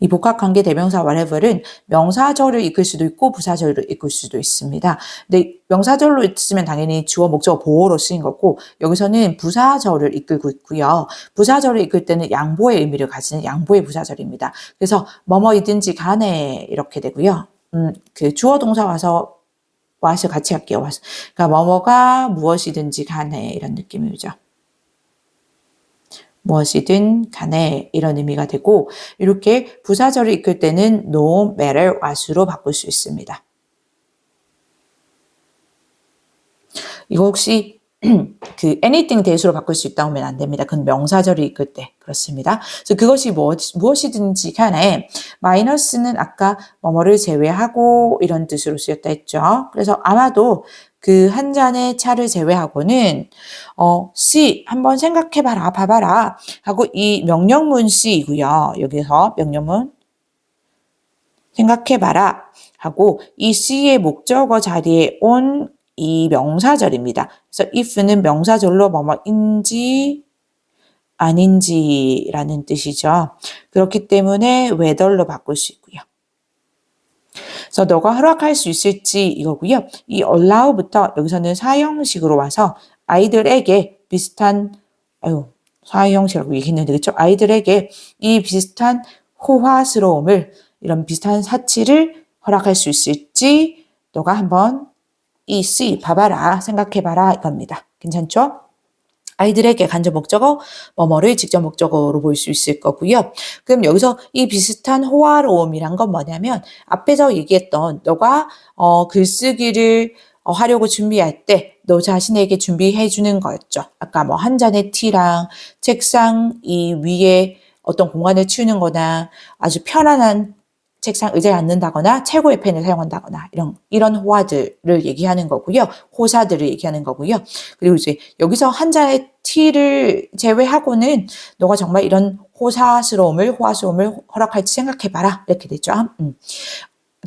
A: 이 복합관계 대명사 whatever는 명사절을 이끌 수도 있고 부사절을 이끌 수도 있습니다. 근데 명사절로 쓰면 당연히 주어, 목적어, 보어로 쓰인 거고 여기서는 부사절을 이끌고 있고요. 부사절을 이끌 때는 양보의 의미를 가지는 양보의 부사절입니다. 그래서 뭐뭐이든지 간에 이렇게 되고요. 그 주어 동사 와서 같이 할게요. 그러니까 뭐뭐가 무엇이든지 간에 이런 느낌이죠. 무엇이든 간에 이런 의미가 되고 이렇게 부사절을 이끌 때는 no matter what으로 바꿀 수 있습니다. 이거 혹시 그 anything that으로 바꿀 수 있다고 하면 안 됩니다. 그건 명사절을 이끌 때 그렇습니다. 그래서 그것이 무엇이든지 간에 마이너스는 아까 뭐뭐를 제외하고 이런 뜻으로 쓰였다 했죠. 그래서 아마도 그 한 잔의 차를 제외하고는 C 한번 생각해봐라 봐봐라 하고 이 명령문 C이고요. 여기서 명령문 생각해봐라 하고 이 C의 목적어 자리에 온 이 명사절입니다. 그래서 if는 명사절로 뭐뭐인지 아닌지라는 뜻이죠. 그렇기 때문에 whether로 바꿀 수 있고요. 그래서 너가 허락할 수 있을지 이거고요. 이 allow부터 여기서는 사형식으로 와서 아이들에게 비슷한 사형식이라고 얘기했는데 그렇죠? 아이들에게 이 비슷한 호화스러움을 이런 비슷한 사치를 허락할 수 있을지 너가 한번 이 C 봐봐라 생각해봐라 이겁니다. 괜찮죠? 아이들에게 간접 목적어 뭐뭐를 직접 목적어로 볼 수 있을 거고요. 그럼 여기서 이 비슷한 호화로움이란 건 뭐냐면 앞에서 얘기했던 너가 글쓰기를 하려고 준비할 때 너 자신에게 준비해 주는 거였죠. 아까 뭐 한 잔의 티랑 책상 이 위에 어떤 공간을 치우는 거나 아주 편안한 책상 의자에 앉는다거나 최고의 펜을 사용한다거나 이런 호화들을 얘기하는 거고요. 호사들을 얘기하는 거고요. 그리고 이제 여기서 한 잔의 티를 제외하고는 너가 정말 이런 호화스러움을 허락할지 생각해봐라. 이렇게 되죠.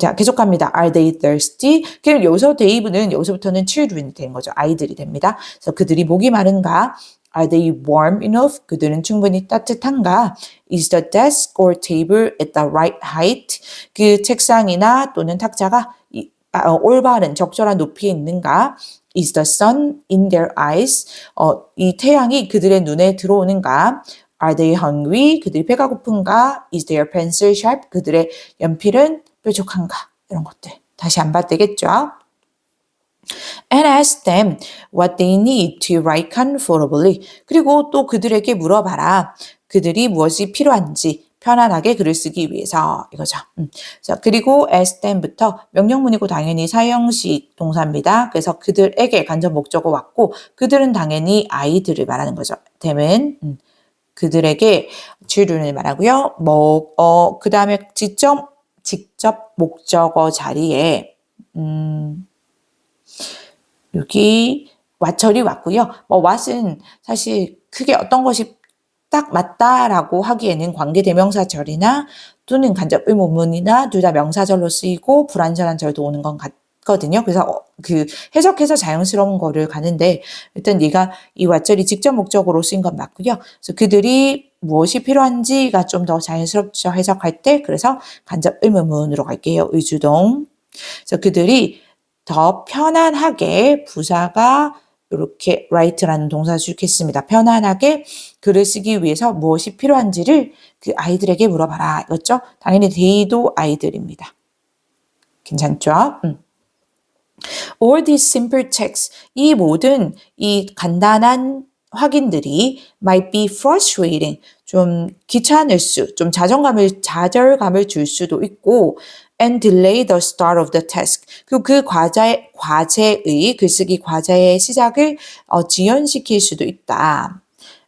A: 자, 계속 갑니다. Are they thirsty? 그럼 여기서 they는 여기서부터는 children이 되는 거죠. 아이들이 됩니다. 그래서 그들이 목이 마른가? Are they warm enough? 그들은 충분히 따뜻한가? Is the desk or table at the right height? 그 책상이나 또는 탁자가 올바른 적절한 높이에 있는가? Is the sun in their eyes? 이 태양이 그들의 눈에 들어오는가? Are they hungry? 그들이 배가 고픈가? Is their pencil sharp? 그들의 연필은 뾰족한가? 이런 것들 다시 안 봐도 되겠죠? And ask them what they need to write comfortably. 그리고 또 그들에게 물어봐라. 그들이 무엇이 필요한지 편안하게 글을 쓰기 위해서 이거죠. 자, 그리고 ask them부터 명령문이고 당연히 사형식 동사입니다. 그래서 그들에게 간접 목적어 왔고 그들은 당연히 아이들을 말하는 거죠. them은 그들에게 children을 말하고요. 그 다음에 직접 목적어 자리에 여기 what처리 왔고요. what은 사실 크게 어떤 것이 딱 맞다라고 하기에는 관계대명사절이나 또는 간접 의문문이나 둘 다 명사절로 쓰이고 불완전한 절도 오는 건 같거든요. 그래서 그 해석해서 자연스러운 거를 가는데 일단 얘가 이 what절이 직접 목적으로 쓰인 건 맞고요. 그래서 그들이 무엇이 필요한지가 좀 더 자연스럽죠. 해석할 때. 그래서 간접 의문문으로 갈게요. 의주동. 그래서 그들이 더 편안하게 부사가 이렇게 write라는 동사 주겠습니다. 편안하게 글을 쓰기 위해서 무엇이 필요한지를 그 아이들에게 물어봐라. 이거죠? 당연히 they도 아이들입니다. 괜찮죠? All these simple checks, 이 모든 이 간단한 확인들이 might be frustrating, 좀 귀찮을 좀 좌절감을 줄 수도 있고 and delay the start of the task. 그리고 그 과제의 글쓰기 과제의 시작을 지연시킬 수도 있다.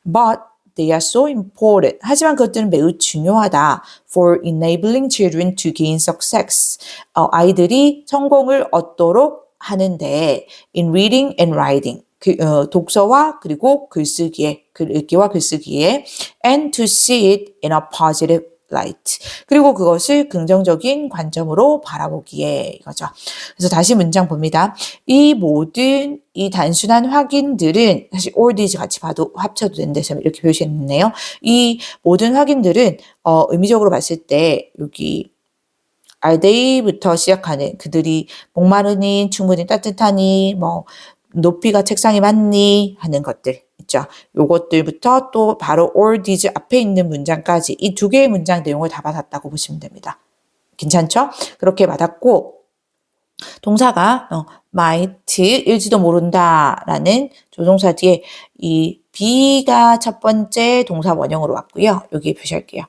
A: But they are so important. 하지만 그것들은 매우 중요하다. For enabling children to gain success. 아이들이 성공을 얻도록 하는데 in reading and writing. 독서와 그리고 글쓰기에 글 읽기와 글쓰기에 and to see it in a positive light. 그리고 그것을 긍정적인 관점으로 바라보기에 이거죠. 그래서 다시 문장 봅니다. 이 모든 이 단순한 확인들은 사실 all these 같이 봐도 합쳐도 된대서 이렇게 표시했네요. 이 모든 확인들은 의미적으로 봤을 때 여기 are they부터 시작하는 그들이 목마르니 충분히 따뜻하니 뭐 높이가 책상이 맞니 하는 것들 있죠. 요것들부터 또 바로 all these 앞에 있는 문장까지 이 두 개의 문장 내용을 다 받았다고 보시면 됩니다. 괜찮죠? 그렇게 받았고 동사가 might 일지도 모른다 라는 조동사 뒤에 이 be가 첫 번째 동사 원형으로 왔고요. 여기 표시할게요.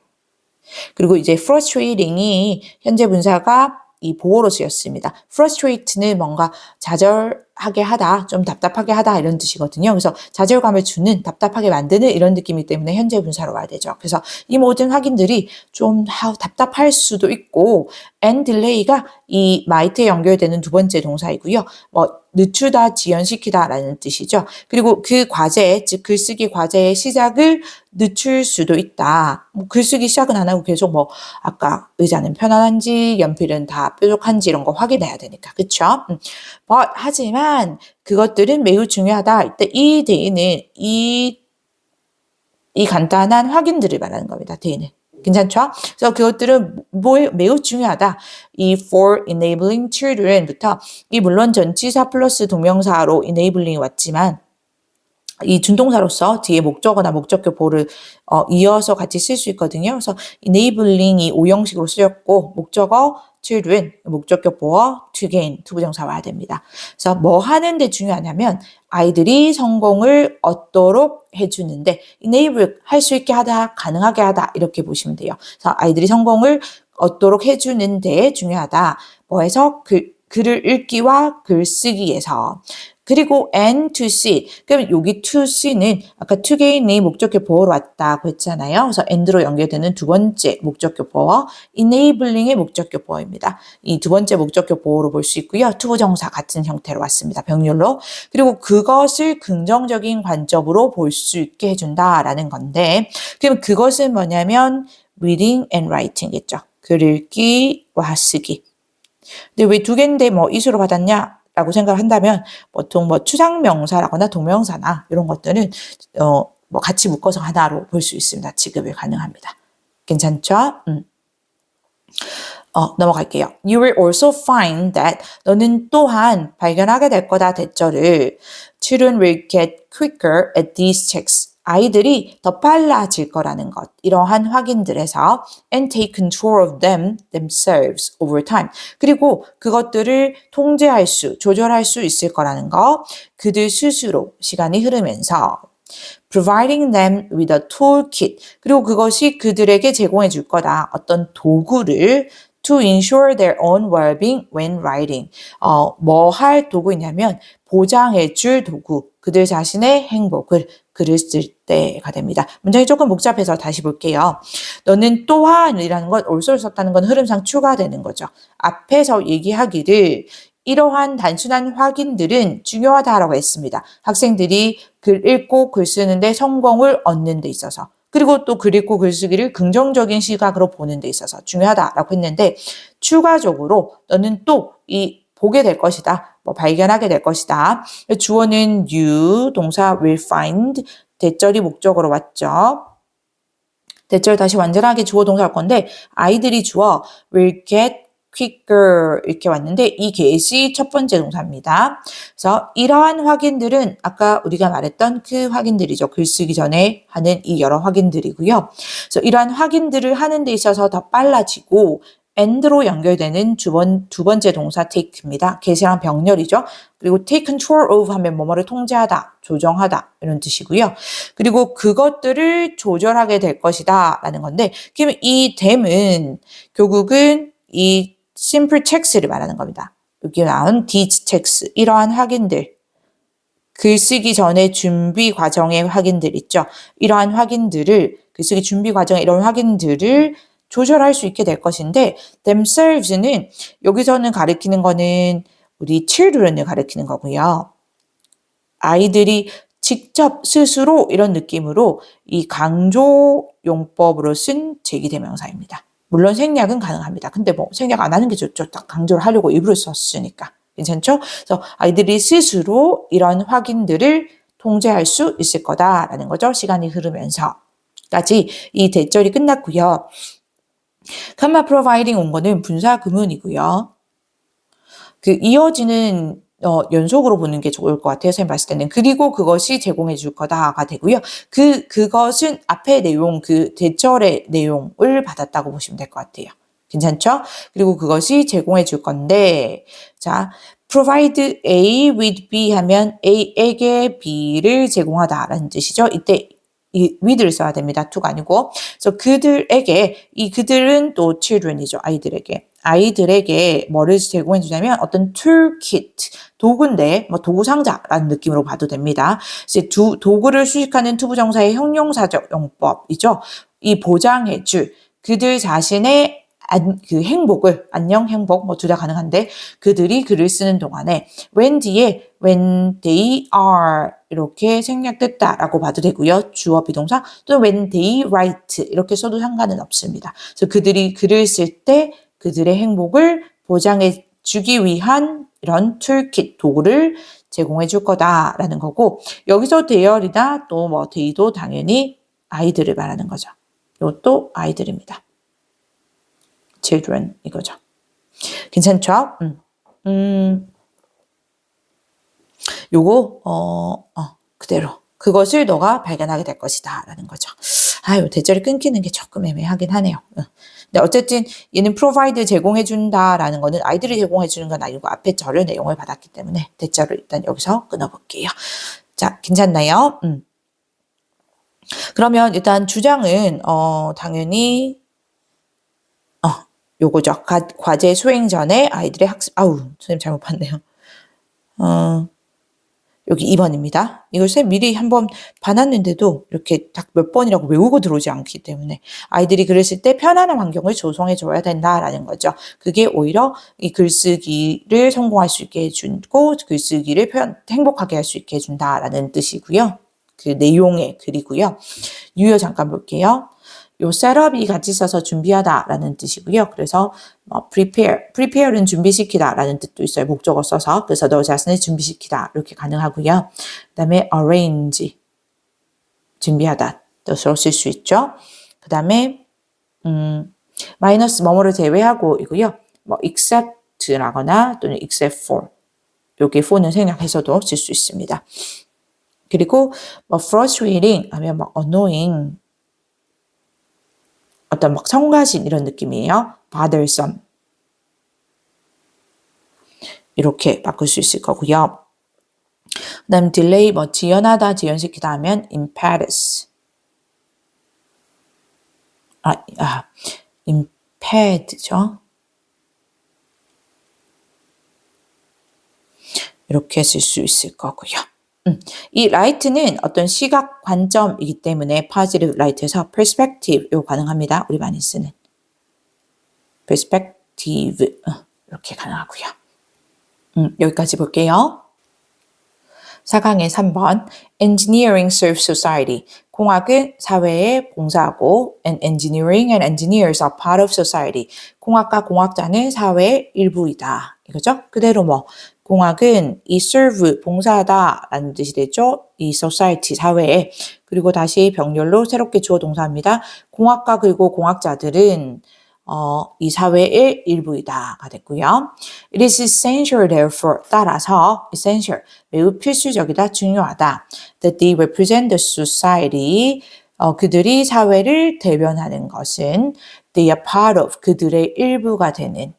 A: 그리고 이제 frustrating이 현재 분사가 이 보어로 쓰였습니다. frustrate는 뭔가 좌절하게 하다, 좀 답답하게 하다 이런 뜻이거든요. 그래서 좌절감을 주는, 답답하게 만드는 이런 느낌이기 때문에 현재 분사로 와야 되죠. 그래서 이 모든 확인들이 좀 답답할 수도 있고 and delay가 이 might에 연결되는 두 번째 동사이고요. 늦추다, 지연시키다 라는 뜻이죠. 그리고 그 과제, 즉 글쓰기 과제의 시작을 늦출 수도 있다. 글쓰기 시작은 안 하고 계속 아까 의자는 편안한지 연필은 다 뾰족한지 이런 거 확인해야 되니까. 그쵸? 하지만 그것들은 매우 중요하다. 이때 이 대의는 이 간단한 확인들을 말하는 겁니다. 대의는. 괜찮죠? 그래서 그것들은 매우 중요하다. 이 for enabling children부터 이 물론 전치사 플러스 동명사로 enabling이 왔지만 이 준동사로서 뒤에 목적어나 목적격 보호를 이어서 같이 쓸 수 있거든요. 그래서 enabling이 오형식으로 쓰였고 목적어 children, 목적격 보어 to gain 투부정사 와야 됩니다. 그래서 뭐 하는데 중요하냐면 아이들이 성공을 얻도록 해주는데 enable 할 수 있게 하다, 가능하게 하다 이렇게 보시면 돼요. 그래서 아이들이 성공을 얻도록 해주는데 중요하다. 뭐해서 글을 읽기와 글쓰기에서 그리고 and to see. 그럼 여기 to see는 아까 to gain이 목적격 보어로 왔다고 했잖아요. 그래서 and로 연결되는 두 번째 목적격 보어, enabling의 목적격 보어입니다. 이 두 번째 목적격 보어로 볼 수 있고요. 투부정사 같은 형태로 왔습니다. 병렬로. 그리고 그것을 긍정적인 관점으로 볼 수 있게 해준다라는 건데, 그럼 그것은 뭐냐면 reading and writing이겠죠. 글 읽기와 쓰기. 근데 왜 두 개인데 뭐 이수로 받았냐? 라고 생각을 한다면 보통 뭐 추상명사라거나 동명사나 이런 것들은 뭐 같이 묶어서 하나로 볼 수 있습니다. 지급이 가능합니다. 괜찮죠? 넘어갈게요. You will also find that 너는 또한 발견하게 될 거다 대절을 Children will get quicker at these checks. 아이들이 더 빨라질 거라는 것. 이러한 확인들에서 and take control of them themselves over time. 그리고 그것들을 통제할 수, 조절할 수 있을 거라는 것. 그들 스스로 시간이 흐르면서 providing them with a toolkit. 그리고 그것이 그들에게 제공해 줄 거다. 어떤 도구를 to ensure their own well-being when writing. 뭐 할 도구이냐면 보장해 줄 도구. 그들 자신의 행복을 글을 쓸 때가 됩니다. 문장이 조금 복잡해서 다시 볼게요. 너는 또한이라는 건 also를 썼다는 건 흐름상 추가되는 거죠. 앞에서 얘기하기를 이러한 단순한 확인들은 중요하다라고 했습니다. 학생들이 글 읽고 글 쓰는데 성공을 얻는 데 있어서 그리고 또 글 읽고 글쓰기를 긍정적인 시각으로 보는 데 있어서 중요하다라고 했는데 추가적으로 너는 또 이 보게 될 것이다. 뭐 발견하게 될 것이다. 주어는 you, 동사 will find, 대절이 목적으로 왔죠. 대절 다시 완전하게 주어 동사 할 건데 아이들이 주어 will get quicker 이렇게 왔는데 이 get이 첫 번째 동사입니다. 그래서 이러한 확인들은 아까 우리가 말했던 그 확인들이죠. 글 쓰기 전에 하는 이 여러 확인들이고요. 그래서 이러한 확인들을 하는 데 있어서 더 빨라지고 and로 연결되는 두 번째 동사 take입니다. get이랑 병렬이죠. 그리고 take control of 하면 뭐뭐를 통제하다, 조정하다 이런 뜻이고요. 그리고 그것들을 조절하게 될 것이다 라는 건데 그러면 이 them은 결국은 이 simple checks를 말하는 겁니다. 여기 나온 these checks 이러한 확인들 글쓰기 전에 준비 과정의 확인들 있죠. 이러한 확인들을 글쓰기 준비 과정의 이런 확인들을 조절할 수 있게 될 것인데 themselves는 여기서는 가리키는 거는 우리 children을 가리키는 거고요. 아이들이 직접 스스로 이런 느낌으로 이 강조 용법으로 쓴 제기대명사입니다. 물론 생략은 가능합니다. 근데 뭐 생략 안 하는 게 좋죠. 딱 강조를 하려고 일부러 썼으니까. 괜찮죠? 그래서 아이들이 스스로 이런 확인들을 통제할 수 있을 거다라는 거죠. 시간이 흐르면서까지 이 대절이 끝났고요. comma providing 온 거는 분사 구문이고요. 그 이어지는 연속으로 보는 게 좋을 것 같아요. 선생님 봤을 때는. 그리고 그것이 제공해 줄 거다가 되고요. 그것은 앞의 내용, 그 대절의 내용을 받았다고 보시면 될 것 같아요. 괜찮죠? 그리고 그것이 제공해 줄 건데, 자, provide A with B 하면 A에게 B를 제공하다라는 뜻이죠. 이때 이 with를 써야 됩니다. to가 아니고. 그래서 그들에게, 이 그들은 또 children이죠. 아이들에게 뭐를 제공해 주냐면 어떤 toolkit, 도구인데 뭐 도구 상자라는 느낌으로 봐도 됩니다. 이제 도구를 수식하는 투부정사의 형용사적 용법이죠. 이 보장해 줄 그들 자신의 그 행복을 안녕 행복 뭐 둘 다 가능한데 그들이 글을 쓰는 동안에 when 뒤에 when they are 이렇게 생략됐다라고 봐도 되고요. 주어 비동사 또는 when they write 이렇게 써도 상관은 없습니다. 그래서 그들이 글을 쓸 때 그들의 행복을 보장해 주기 위한 이런 툴킷 도구를 제공해 줄 거다라는 거고 여기서 대열이나 또 뭐 they도 당연히 아이들을 말하는 거죠. 이것도 아이들입니다. children 이거죠. 괜찮죠? 요거 그대로 그것을 너가 발견하게 될 것이다 라는 거죠. 아유, 대절이 끊기는 게 조금 애매하긴 하네요. 근데 어쨌든 얘는 provide 제공해 준다라는 거는 아이들이 제공해 주는 건 아니고 앞에 절의 내용을 받았기 때문에 대절을 일단 여기서 끊어볼게요. 자, 괜찮나요? 그러면 일단 주장은 당연히 요거죠. 과제 수행 전에 아이들의 학습. 아우, 선생님 잘못 봤네요. 여기 2번입니다. 이걸 쌤 미리 한번 봐놨는데도 이렇게 딱 몇 번이라고 외우고 들어오지 않기 때문에 아이들이 글을 쓸 때 편안한 환경을 조성해 줘야 된다라는 거죠. 그게 오히려 이 글쓰기를 성공할 수 있게 해주고 글쓰기를 행복하게 할 수 있게 해준다라는 뜻이고요. 그 내용의 글이고요. 유효 잠깐 볼게요. 요 셋업이 같이 써서 준비하다라는 뜻이고요. 그래서 prepare는 준비시키다라는 뜻도 있어요. 목적어 써서. 그래서 너 자신을 준비시키다 이렇게 가능하고요. 그다음에 arrange 준비하다 뜻으로 쓸 수 있죠. 그다음에 마이너스 뭐뭐를 제외하고이고요. except라거나 또는 except for 여기 for는 생략해서도 쓸 수 있습니다. 그리고 frustrating 하면 annoying 어떤 성가신 이런 느낌이에요. bothersome 이렇게 바꿀 수 있을 거고요. 그다음 delay 지연하다, 지연시키다 하면 impetus imped죠. 이렇게 쓸 수 있을 거고요. 이 right는 어떤 시각 관점이기 때문에 positive right에서 perspective 이거 가능합니다. 우리 많이 쓰는 perspective 이렇게 가능하고요. 여기까지 볼게요. 4강의 3번 Engineering serves society. 공학은 사회에 봉사하고 and engineering and engineers are part of society. 공학과 공학자는 사회의 일부이다. 이거죠? 그대로 공학은 이 serve 봉사하다 라는 뜻이 되죠. 이 society 사회에. 그리고 다시 병렬로 새롭게 주어 동사입니다. 공학과 그리고 공학자들은 이 사회의 일부이다가 됐고요. It is essential therefore 따라서 essential 매우 필수적이다 중요하다. That they represent the society 그들이 사회를 대변하는 것은 they are part of 그들의 일부가 되는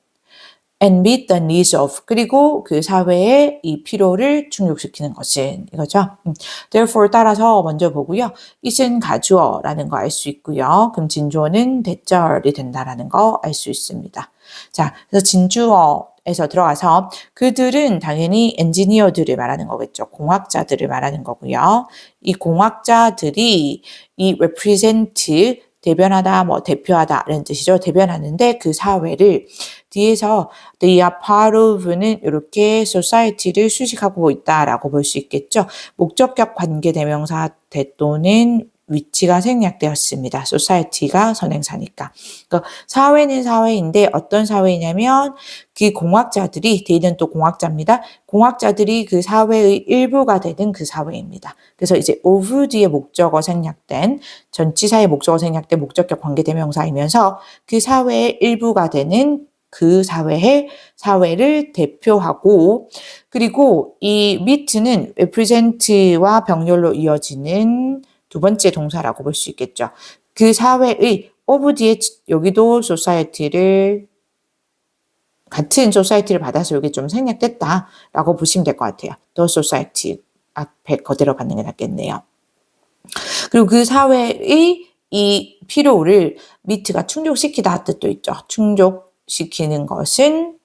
A: and meet the needs of 그리고 그 사회의 이 필요를 충족시키는 것은 이거죠. Therefore 따라서 먼저 보고요. it은 가주어라는 거 알 수 있고요. 그럼 진주어는 대절이 된다라는 거 알 수 있습니다. 자, 그래서 진주어에서 들어가서 그들은 당연히 엔지니어들을 말하는 거겠죠. 공학자들을 말하는 거고요. 이 공학자들이 이 represent 대변하다, 대표하다 이런 뜻이죠. 대변하는데 그 사회를 뒤에서 they are part of는 이렇게 society를 수식하고 있다라고 볼 수 있겠죠. 목적격 관계대명사 대또는 위치가 생략되었습니다. society가 선행사니까. 그러니까 사회는 사회인데 어떤 사회냐면 그 공학자들이 they는 또 공학자입니다. 공학자들이 그 사회의 일부가 되는 그 사회입니다. 그래서 이제 of 뒤에 목적어 생략된 전치사의 목적어 생략된 목적격 관계대명사이면서 그 사회의 일부가 되는 그 사회를 대표하고 그리고 이 meet는 represent와 병렬로 이어지는 두 번째 동사라고 볼 수 있겠죠. 그 사회의 of 뒤에 여기도 society를 같은 society를 받아서 여기 좀 생략됐다라고 보시면 될 것 같아요. The society 앞에 그대로 받는 게 낫겠네요. 그리고 그 사회의 이 필요를 meet가 충족시키다 뜻도 있죠. 충족시키는 것은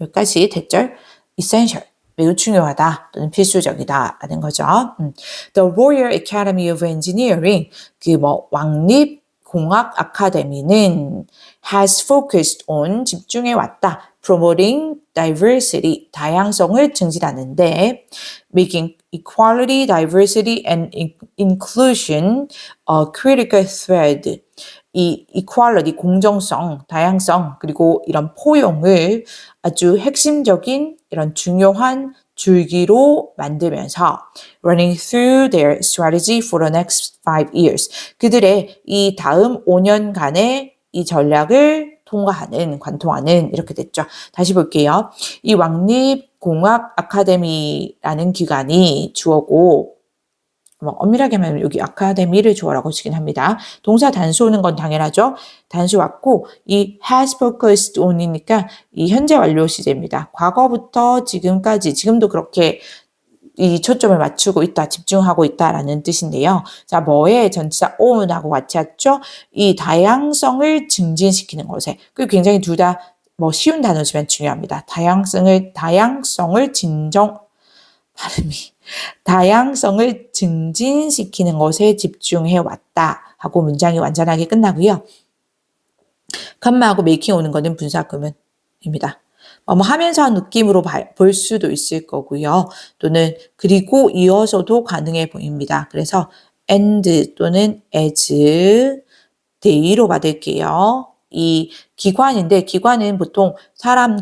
A: 여기까지 대절 essential 매우 중요하다 또는 필수적이다 라는 거죠. The Royal Academy of Engineering 왕립 공학 아카데미는 has focused on 집중해 왔다. promoting diversity 다양성을 증진하는데 making equality, diversity and inclusion a critical thread 이 equality, 공정성, 다양성 그리고 이런 포용을 아주 핵심적인 이런 중요한 줄기로 만들면서 running through their strategy for the next 5 years 그들의 이 다음 5년간의 이 전략을 관통하는 이렇게 됐죠. 다시 볼게요. 이 왕립공학 아카데미라는 기관이 주어고 뭐 엄밀하게 말하면 여기 아카데미를 주어라고 쓰긴 합니다. 동사 단수 오는 건 당연하죠. 단수 왔고 이 has focused on이니까 이 현재 완료 시제입니다. 과거부터 지금까지 지금도 그렇게 이 초점을 맞추고 있다, 집중하고 있다라는 뜻인데요. 자, 뭐에 전치사 on하고 같이 왔죠? 이 다양성을 증진시키는 것에. 그리고 굉장히 둘 다 뭐 쉬운 단어지만 중요합니다. 다양성을 증진시키는 것에 집중해 왔다 하고 문장이 완전하게 끝나고요. 컴마하고 메이킹 오는 거는 분사구문입니다. 뭐 하면서 한 느낌으로 볼 수도 있을 거고요. 또는 그리고 이어서도 가능해 보입니다. 그래서 and 또는 as day로 받을게요. 이 기관인데 기관은 보통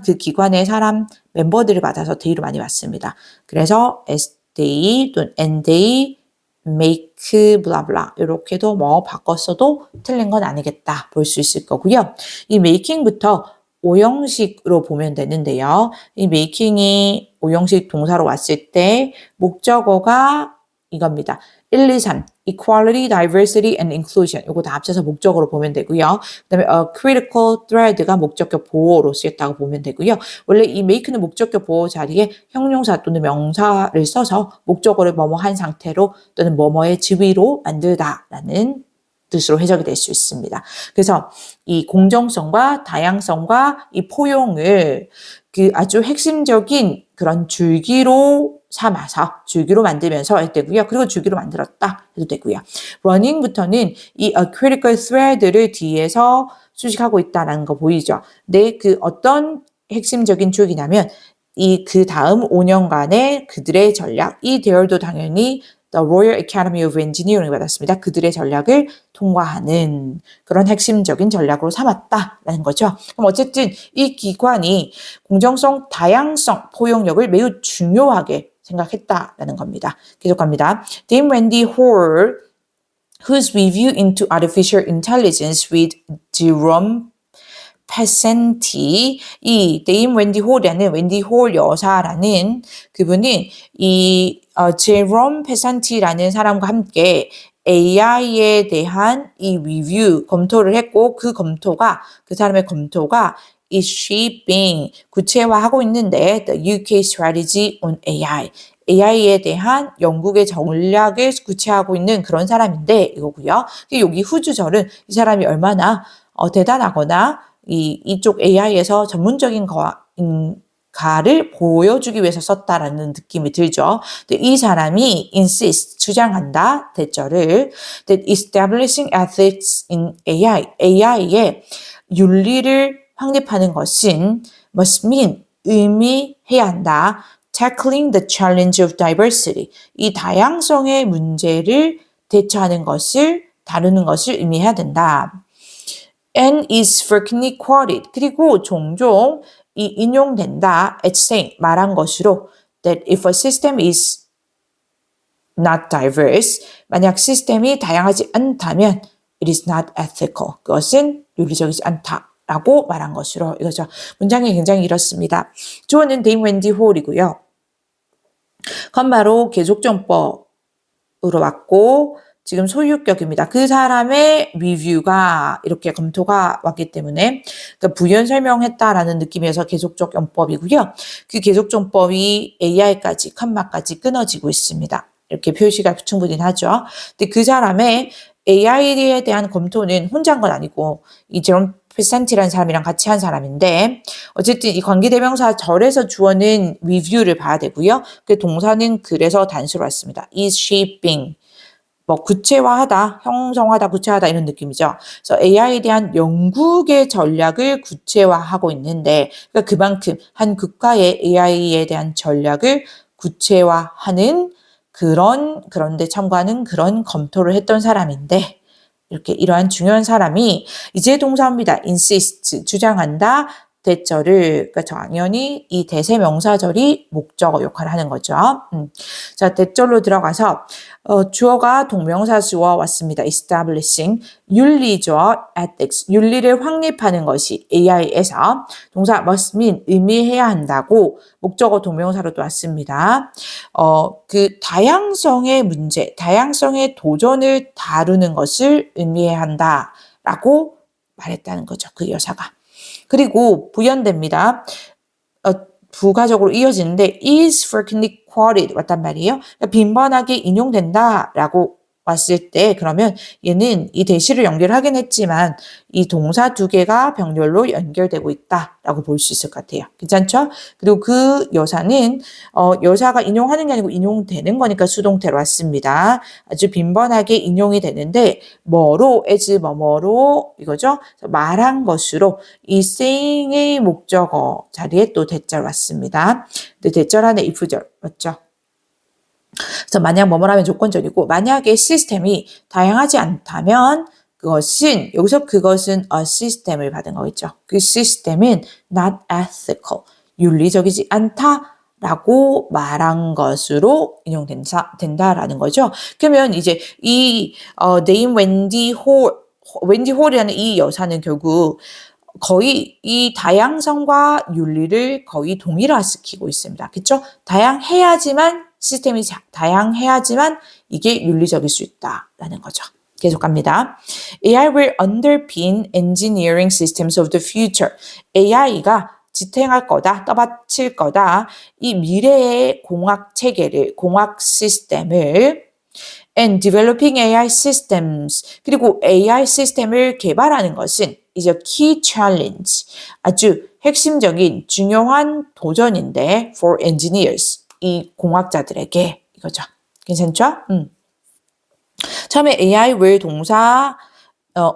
A: 그 기관의 사람 멤버들을 받아서 day로 많이 왔습니다. 그래서 as day 또는 and day make blah blah 이렇게도 뭐 바꿨어도 틀린 건 아니겠다 볼 수 있을 거고요. 이 making부터 5형식으로 보면 되는데요. 이 making이 5형식 동사로 왔을 때 목적어가 이겁니다. 1, 2, 3 equality, diversity, and inclusion 이거 다 합쳐서 목적어로 보면 되고요. 그 다음에 critical thread가 목적격 보호로 쓰였다고 보면 되고요. 원래 이 make는 목적격 보호 자리에 형용사 또는 명사를 써서 목적어를 뭐뭐한 상태로 또는 뭐뭐의 지위로 만들다라는 뜻으로 해석이 될 수 있습니다. 그래서 이 공정성과 다양성과 이 포용을 그 아주 핵심적인 그런 줄기로 삼아서 줄기로 만들면서 할 때고요. 그리고 줄기로 만들었다 해도 되고요. 러닝부터는 이 critical thread를 뒤에서 수식하고 있다는 거 보이죠? 네, 그 어떤 핵심적인 줄기냐면 이 그 다음 5년간의 그들의 전략, 이 대열도 당연히 The Royal Academy of Engineering을 받았습니다. 그들의 전략을 통과하는 그런 핵심적인 전략으로 삼았다라는 거죠. 그럼 어쨌든 이 기관이 공정성, 다양성, 포용력을 매우 중요하게 생각했다라는 겁니다. 계속 갑니다. Dame Wendy Hoare, whose review into artificial intelligence with Jerome Pesenti, 이 데임 웬디 홀이라는 웬디 홀 여사라는 그분은 이 제롬 페산티라는 사람과 함께 AI에 대한 이 리뷰 검토를 했고 그 사람의 검토가 is shaping 구체화하고 있는데 the UK strategy on AI AI에 대한 영국의 전략을 구체화하고 있는 그런 사람인데 이거고요. 여기 후주절은 이 사람이 얼마나 대단하거나 이쪽 AI에서 전문적인 가를 보여주기 위해서 썼다라는 느낌이 들죠. 이 사람이 insist, 주장한다, 대절을 that establishing ethics in AI, AI의 윤리를 확립하는 것은 must mean, 의미해야 한다. tackling the challenge of diversity, 이 다양성의 문제를 대처하는 것을, 다루는 것을 의미해야 된다. and is frequently quoted. 그리고 종종 이 인용된다. at saying, 말한 것으로 that if a system is not diverse, 만약 시스템이 다양하지 않다면 it is not ethical. 그것은 윤리적이지 않다라고 말한 것으로 이거죠. 문장이 굉장히 이렇습니다. 주어는 데임 웬디 홀이고요. 컴마로 계속정법으로 왔고 지금 소유격입니다. 그 사람의 리뷰가 이렇게 검토가 왔기 때문에 그러니까 부연 설명했다라는 느낌에서 계속적 용법이고요. 그 계속적 용법이 AI까지, 컴마까지 끊어지고 있습니다. 이렇게 표시가 충분히 하죠. 근데 그 사람의 AI에 대한 검토는 혼자 한 건 아니고 이 제롬 페산티라는 사람이랑 같이 한 사람인데 어쨌든 이 관계대명사 절에서 주어는 리뷰를 봐야 되고요. 그 동사는 그래서 단수로 왔습니다. is shaping. 뭐 구체화하다, 형성하다, 구체화하다 이런 느낌이죠. 그래서 AI에 대한 영국의 전략을 구체화하고 있는데 그러니까 그만큼 한 국가의 AI에 대한 전략을 구체화하는 그런데 참고하는 그런 검토를 했던 사람인데 이렇게 이러한 중요한 사람이 이제 동사입니다. insist, 주장한다, 대절을, 그러니까 당연히 이 대세명사절이 목적어 역할을 하는 거죠. 자, 대절로 들어가서 주어가 동명사 주어 왔습니다. establishing, 윤리죠. ethics, 윤리를 확립하는 것이 AI에서 동사 must mean, 의미해야 한다고 목적어 동명사로도 왔습니다. 그 다양성의 문제, 다양성의 도전을 다루는 것을 의미해야 한다라고 말했다는 거죠. 그 여사가. 그리고 부연됩니다. 부가적으로 이어지는데 is frequently quoted 왔단 말이에요. 그러니까 빈번하게 인용된다라고 왔을 때 그러면 얘는 이 대시를 연결하긴 했지만 이 동사 두 개가 병렬로 연결되고 있다라고 볼 수 있을 것 같아요. 괜찮죠? 그리고 그 여사는 여사가 인용하는 게 아니고 인용되는 거니까 수동태로 왔습니다. 아주 빈번하게 인용이 되는데 뭐로 as 뭐뭐로 이거죠? 말한 것으로 이 saying의 목적어 자리에 또 대절 왔습니다. 근데 대절 안에 if절 맞죠? 그래서 만약 뭐뭐라면 조건절이고 만약에 시스템이 다양하지 않다면 그것은 여기서 그것은 a system을 받은 거겠죠. 그 시스템은 not ethical, 윤리적이지 않다라고 말한 것으로 인용된다라는 거죠. 그러면 이제 이 네임 웬디 홀이라는 이 여사는 결국 거의 이 다양성과 윤리를 거의 동일화시키고 있습니다. 그렇죠? 다양해야지만 시스템이 다양해야지만 이게 윤리적일 수 있다라는 거죠. 계속 갑니다. AI will underpin engineering systems of the future. AI가 지탱할 거다, 떠받칠 거다. 이 미래의 공학 체계를, 공학 시스템을 and developing AI systems. 그리고 AI 시스템을 개발하는 것은 is a key challenge. 아주 핵심적인 중요한 도전인데 for engineers. 이 공학자들에게 이거죠. 괜찮죠? 처음에 AI will 동사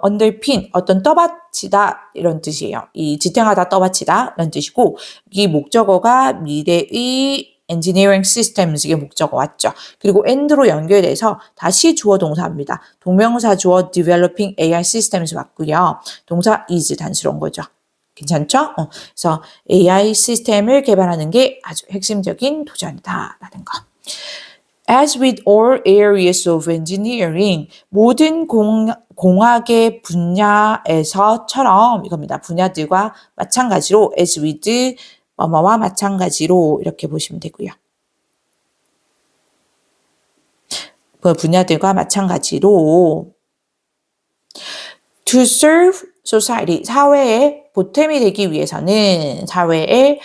A: underpin 어떤 떠받치다 이런 뜻이에요. 이 지탱하다 떠받치다 이런 뜻이고 이 목적어가 미래의 engineering systems 이게 목적어 왔죠. 그리고 and로 연결돼서 다시 주어 동사입니다. 동명사 주어 developing AI systems 왔고요. 동사 is 단수로 온 거죠. 괜찮죠? 그래서 AI 시스템을 개발하는 게 아주 핵심적인 도전이다라는 거. As with all areas of engineering, 모든 공학의 분야에서처럼 이겁니다. 분야들과 마찬가지로 as with 뭐뭐와 마찬가지로 이렇게 보시면 되고요. 그 분야들과 마찬가지로 to serve society, 사회에 보탬이 되기 위해서는 사회에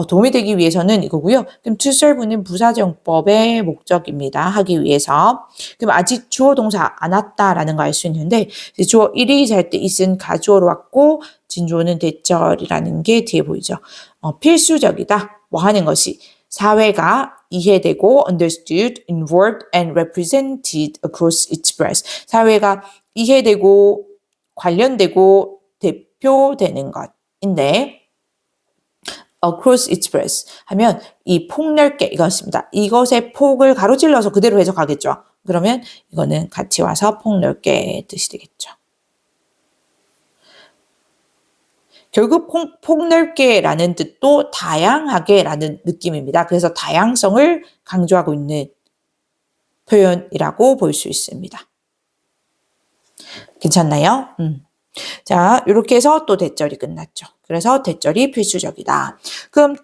A: 도움이 되기 위해서는 이거고요. 그럼 to serve는 부사정법의 목적입니다. 하기 위해서. 그럼 아직 주어 동사 안 왔다라는 거 알 수 있는데 주어 1이 잘 때 is은 가주어로 왔고 진주어는 대절이라는 게 뒤에 보이죠. 필수적이다. 뭐 하는 것이 사회가 이해되고 understood, involved and represented across its breadth. 사회가 이해되고 관련되고 대표되는 것인데 across its breadth 하면 이 폭넓게 이것입니다. 이것의 폭을 가로질러서 그대로 해석하겠죠. 그러면 이거는 같이 와서 폭넓게 뜻이 되겠죠. 결국 폭넓게라는 뜻도 다양하게라는 느낌입니다. 그래서 다양성을 강조하고 있는 표현이라고 볼 수 있습니다. 괜찮나요? 자, 이렇게 해서 또 대절이 끝났죠. 그래서 대절이 필수적이다.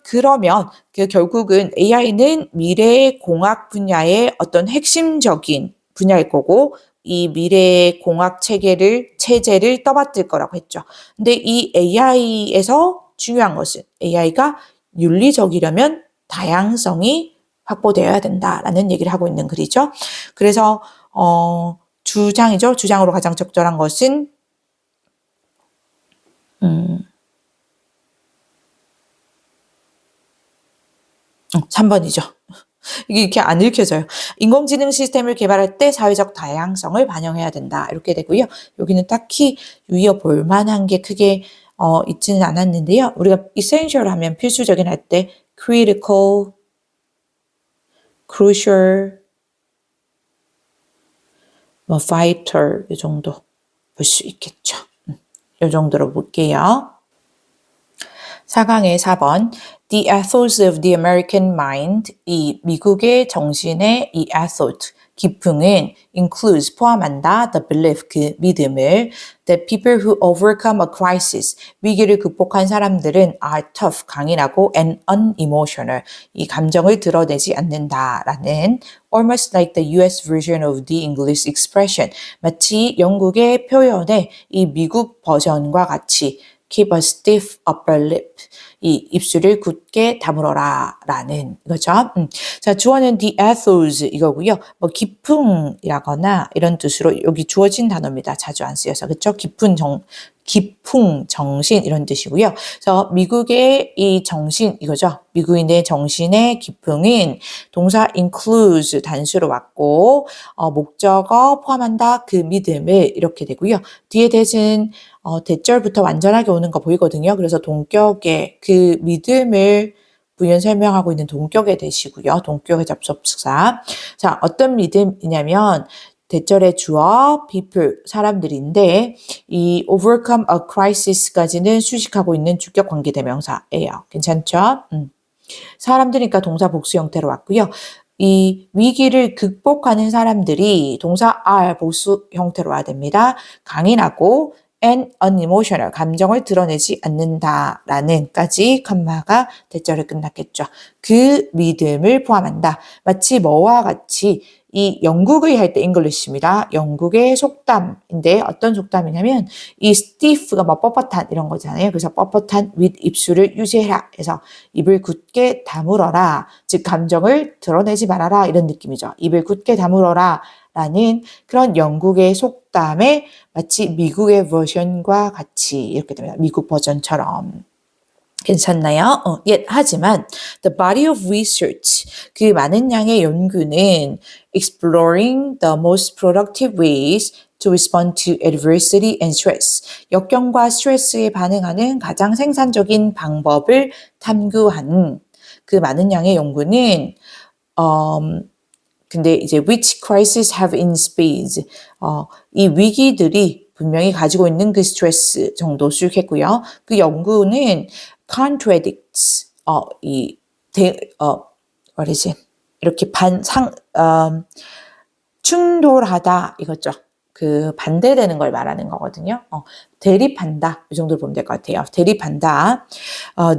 A: 그러면 결국은 AI는 미래의 공학 분야의 어떤 핵심적인 분야일 거고 이 미래의 공학 체제를 떠받들 거라고 했죠. 근데 이 AI에서 중요한 것은 AI가 윤리적이려면 다양성이 확보되어야 된다라는 얘기를 하고 있는 글이죠. 그래서 주장이죠. 주장으로 가장 적절한 것은 3번이죠. 이게 이렇게 안 읽혀져요. 인공지능 시스템을 개발할 때 사회적 다양성을 반영해야 된다. 이렇게 되고요. 여기는 딱히 유의어 볼 만한 게 크게 있지는 않았는데요. 우리가 essential 하면 필수적인 할 때 critical, crucial, vital 이 정도 볼 수 있겠죠. 이 정도로 볼게요. 4강의 4번 The ethos of the American mind, 이 미국의 정신의 이 ethos, 기풍은 includes, 포함한다, the belief, 그 믿음을 that people who overcome a crisis, 위기를 극복한 사람들은 are tough, 강인하고 and unemotional, 이 감정을 드러내지 않는다라는 almost like the US version of the English expression, 마치 영국의 표현의 이 미국 버전과 같이 keep a stiff upper lip. 이 입술을 굳게 다물어라 라는 거죠. 자, 주어는 the ethos 이거고요. 뭐 기풍이라거나 이런 뜻으로 여기 주어진 단어입니다. 자주 안 쓰여서. 그렇죠? 기풍, 정신 이런 뜻이고요. 그래서 미국의 이 정신 이거죠. 미국인의 정신의 기풍은 동사 includes 단수로 왔고 목적어 포함한다 그 믿음을 이렇게 되고요. 뒤에 대신 대절부터 완전하게 오는 거 보이거든요. 그래서 동격의 그 믿음을 부연 설명하고 있는 동격의 대시고요. 동격의 접속사. 자, 어떤 믿음이냐면 대절의 주어, people, 사람들인데 이 overcome a crisis까지는 수식하고 있는 주격 관계대명사예요. 괜찮죠? 사람들이니까 동사 복수 형태로 왔고요. 이 위기를 극복하는 사람들이 동사 are 복수 형태로 와야 됩니다. 강인하고 and unemotional, 감정을 드러내지 않는다라는까지 컴마가 대절을 끝났겠죠. 그 믿음을 포함한다. 마치 뭐와 같이 이 영국의 할 때 잉글리시입니다. 영국의 속담인데 어떤 속담이냐면 이 stiff가 뭐 뻣뻣한 이런 거잖아요. 그래서 뻣뻣한 윗입술을 유지해라 해서 입을 굳게 다물어라. 즉 감정을 드러내지 말아라 이런 느낌이죠. 입을 굳게 다물어라 라는 그런 영국의 속담에 마치 미국의 버전과 같이 이렇게 됩니다. 미국 버전처럼. 괜찮나요? 하지만 the body of research, 그 많은 양의 연구는 exploring the most productive ways to respond to adversity and stress, 역경과 스트레스에 반응하는 가장 생산적인 방법을 탐구한 그 많은 양의 연구는 근데 이제 which crises have in spades, 이 위기들이 분명히 가지고 있는 그 스트레스 정도 수익했고요. 그 연구는 contradicts, 이렇게 충돌하다 이거죠. 그 반대되는 걸 말하는 거거든요. 대립한다 이 정도로 보면 될 것 같아요. 대립한다.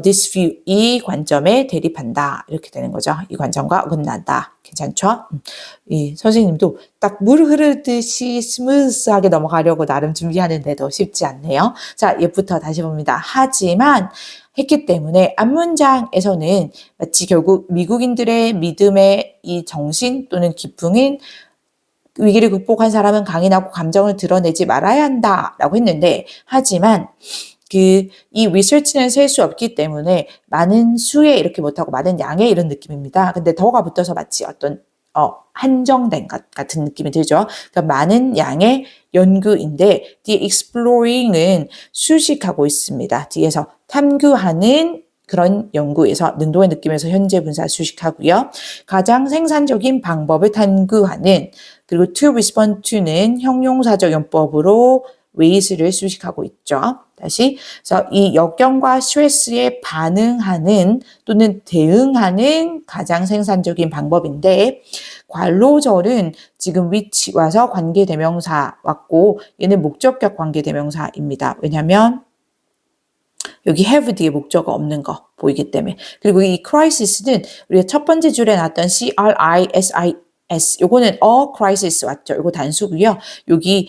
A: This view, 이 관점에 대립한다 이렇게 되는 거죠. 이 관점과 어긋난다. 괜찮죠? 이 선생님도 딱 물 흐르듯이 스무스하게 넘어가려고 나름 준비하는데도 쉽지 않네요. 자, 얘부터 다시 봅니다. 하지만 했기 때문에 앞문장에서는 마치 결국 미국인들의 믿음의 이 정신 또는 기풍인 위기를 극복한 사람은 강인하고 감정을 드러내지 말아야 한다라고 했는데 하지만 이 리서치는 셀 수 없기 때문에 많은 수에 이렇게 못하고 많은 양의 이런 느낌입니다. 근데 더가 붙어서 마치 어떤 한정된 것 같은 느낌이 들죠. 그러니까 많은 양의 연구인데 뒤에 exploring은 수식하고 있습니다. 뒤에서 탐구하는 그런 연구에서 능동의 느낌에서 현재 분사 수식하고요. 가장 생산적인 방법을 탐구하는 그리고 to respond to는 형용사적 용법으로 ways를 수식하고 있죠. 다시 그래서 이 역경과 스트레스에 반응하는 또는 대응하는 가장 생산적인 방법인데 관로절은 지금 which 와서 관계대명사 왔고 얘는 목적격 관계대명사입니다. 왜냐하면 여기 have 뒤에 목적어 없는 거 보이기 때문에. 그리고 이 crisis는 우리가 첫 번째 줄에 나왔던 crisis, 요거는 a crisis 왔죠. 요거 단수고요. 여기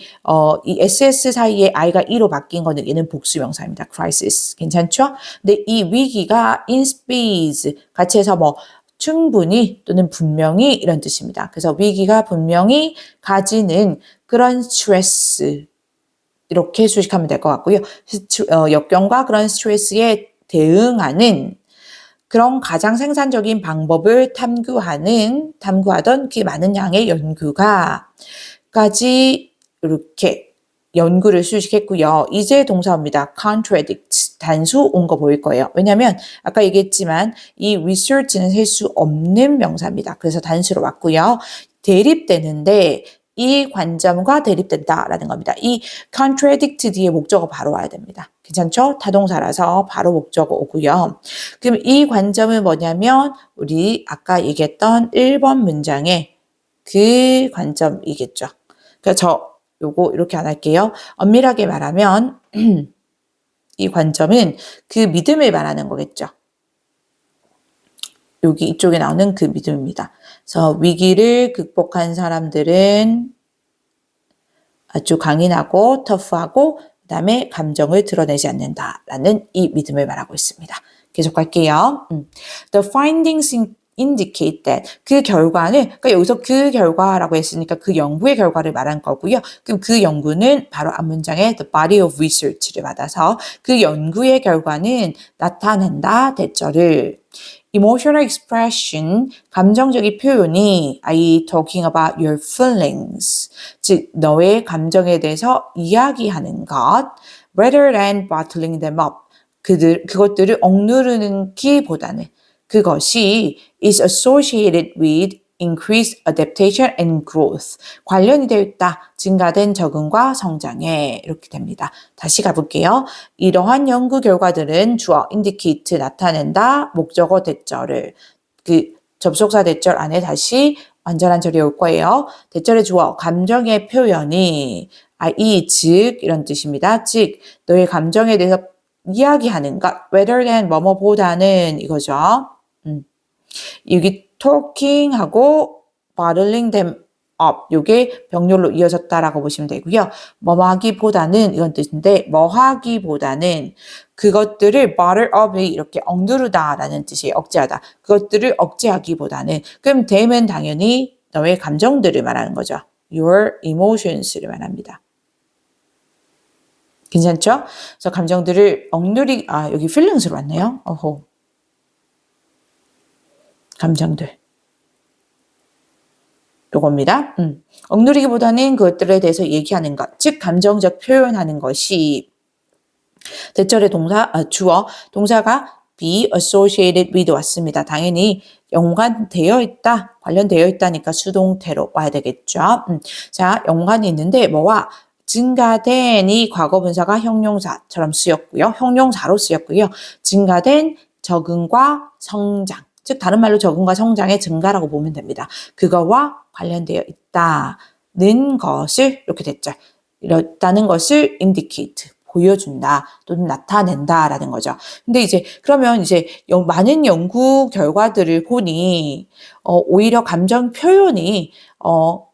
A: 이 ss 사이에 i가 e로 바뀐 거는 얘는 복수명사입니다. crisis. 괜찮죠? 근데 이 위기가 in spades 같이 해서 뭐 충분히 또는 분명히 이런 뜻입니다. 그래서 위기가 분명히 가지는 그런 스트레스 이렇게 수식하면 될 것 같고요. 역경과 그런 스트레스에 대응하는 그런 가장 생산적인 방법을 탐구하던 그 많은 양의 연구가까지 이렇게 연구를 수식했고요. 이제 동사입니다. contradict, 단수 온 거 보일 거예요. 왜냐하면 아까 얘기했지만 이 research는 셀 수 없는 명사입니다. 그래서 단수로 왔고요. 대립되는데 이 관점과 대립된다라는 겁니다. 이 contradict 뒤에 목적어 바로 와야 됩니다. 괜찮죠? 타동사라서 바로 목적어 오고요. 그럼 이 관점은 뭐냐면 우리 아까 얘기했던 1번 문장의 그 관점이겠죠. 그래서 저 요거 이렇게 안 할게요. 엄밀하게 말하면 이 관점은 그 믿음을 말하는 거겠죠. 여기 이쪽에 나오는 그 믿음입니다. 그래서 위기를 극복한 사람들은 아주 강인하고 터프하고 그다음에 감정을 드러내지 않는다라는 이 믿음을 말하고 있습니다. 계속 갈게요. The findings indicate that 그 결과는 그러니까 여기서 그 결과라고 했으니까 그 연구의 결과를 말한 거고요. 그럼 그 연구는 바로 앞문장에 the body of research를 받아서 그 연구의 결과는 나타낸다 대절을 emotional expression, 감정적인 표현이 are you talking about your feelings? 즉, 너의 감정에 대해서 이야기하는 것 rather than bottling them up. 그것들을 억누르는 기보다는 그것이 is associated with increased adaptation and growth. 관련이 되어 있다. 증가된 적응과 성장에 이렇게 됩니다. 다시 가볼게요. 이러한 연구 결과들은 주어 indicate 나타낸다. 목적어 대절을 그 접속사 대절 안에 다시 완전한 절이 올 거예요. 대절의 주어 감정의 표현이 i.e. 즉 이런 뜻입니다. 즉 너의 감정에 대해서 이야기하는 것 rather than 뭐뭐보다는 이거죠. 여기 talking하고 bottling them up 요게 병렬로 이어졌다라고 보시면 되고요. 뭐뭐 하기보다는 이런 뜻인데 뭐 하기보다는 그것들을 bottle up이 이렇게 억누르다라는 뜻이에요. 억제하다. 그것들을 억제하기보다는 그럼 them은 당연히 너의 감정들을 말하는 거죠. your emotions를 말합니다. 괜찮죠? 그래서 감정들을 여기 feelings로 왔네요. 어호. 감정들. 요겁니다. 억누르기보다는 그것들에 대해서 얘기하는 것, 즉 감정적 표현하는 것이 대절의 주어, 동사가 be associated with 왔습니다. 당연히 연관되어 있다, 관련되어 있다니까 수동태로 와야 되겠죠. 자, 연관이 있는데 뭐와 증가된 이 과거 분사가 형용사처럼 쓰였고요. 형용사로 쓰였고요. 증가된 적응과 성장. 즉 다른 말로 적응과 성장의 증가라고 보면 됩니다. 그거와 관련되어 있다는 것을 이렇게 됐죠. 이렇다는 것을 indicate 보여준다 또는 나타낸다라는 거죠. 근데 이제 그러면 이제 많은 연구 결과들을 보니 오히려 감정 표현이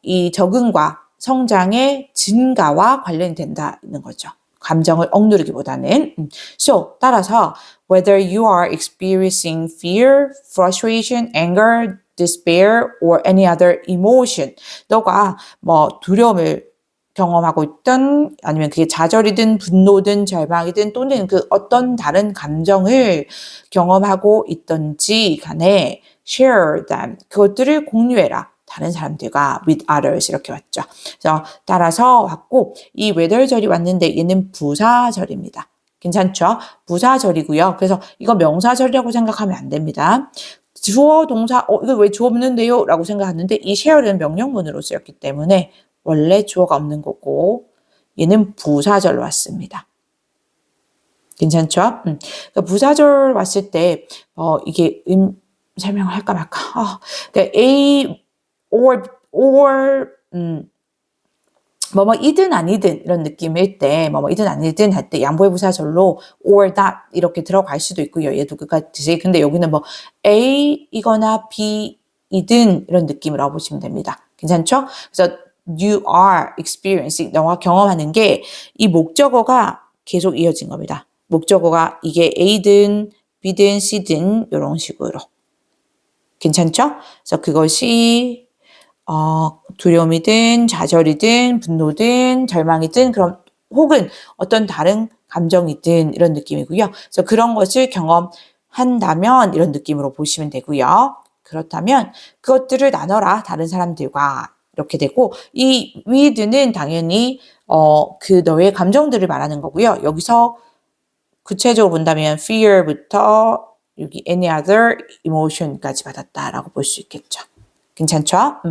A: 이 적응과 성장의 증가와 관련이 된다는 거죠. 감정을 억누르기보다는. So, 따라서 whether you are experiencing fear, frustration, anger, despair, or any other emotion, 너가 뭐 두려움을 경험하고 있든 아니면 그게 좌절이든 분노든 절망이든 또는 그 어떤 다른 감정을 경험하고 있던지 간에 share them, 그것들을 공유해라. 다른 사람들과 with others 이렇게 왔죠. 그래서 따라서 왔고 이 whether절이 왔는데 얘는 부사절입니다. 괜찮죠? 부사절이고요. 그래서 이거 명사절이라고 생각하면 안 됩니다. 주어 동사 이거 왜 주어 없는데요? 라고 생각하는데 이 share는 명령문으로 쓰였기 때문에 원래 주어가 없는 거고 얘는 부사절 왔습니다. 괜찮죠? 그러니까 부사절 왔을 때 이게 설명을 할까 말까. 그러니까 A or 뭐뭐이든 아니든 이런 느낌일 때 뭐뭐이든 아니든 할 때 양보의 부사절로 or that 이렇게 들어갈 수도 있고요. 얘도 끝까지. 근데 여기는 뭐 A이거나 B이든 이런 느낌이라고 보시면 됩니다. 괜찮죠? 그래서 you are experiencing 너가 경험하는 게 이 목적어가 계속 이어진 겁니다. 목적어가 이게 A든 B든 C든 이런 식으로. 괜찮죠? 그래서 그것이 두려움이든 좌절이든 분노든 절망이든 그런 혹은 어떤 다른 감정이든 이런 느낌이고요. 그래서 그런 것을 경험한다면 이런 느낌으로 보시면 되고요. 그렇다면 그것들을 나눠라 다른 사람들과 이렇게 되고 이 with는 당연히 그 너의 감정들을 말하는 거고요. 여기서 구체적으로 본다면 fear부터 여기 any other emotion까지 받았다라고 볼 수 있겠죠. 괜찮죠?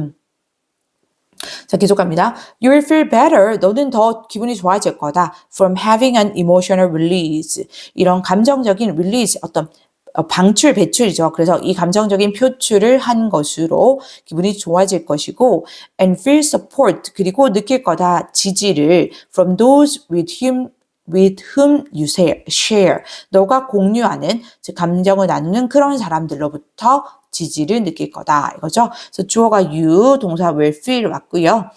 A: 자, 계속 갑니다. You will feel better. 너는 더 기분이 좋아질 거다. From having an emotional release. 이런 감정적인 release, 어떤 방출, 배출이죠. 그래서 이 감정적인 표출을 한 것으로 기분이 좋아질 것이고 and feel support. 그리고 느낄 거다. 지지를 from those with whom you share. 너가 공유하는, 즉 감정을 나누는 그런 사람들로부터 지지를 느낄 거다. 이거죠. 그래서 주어가 you, 동사 will feel 왔고요.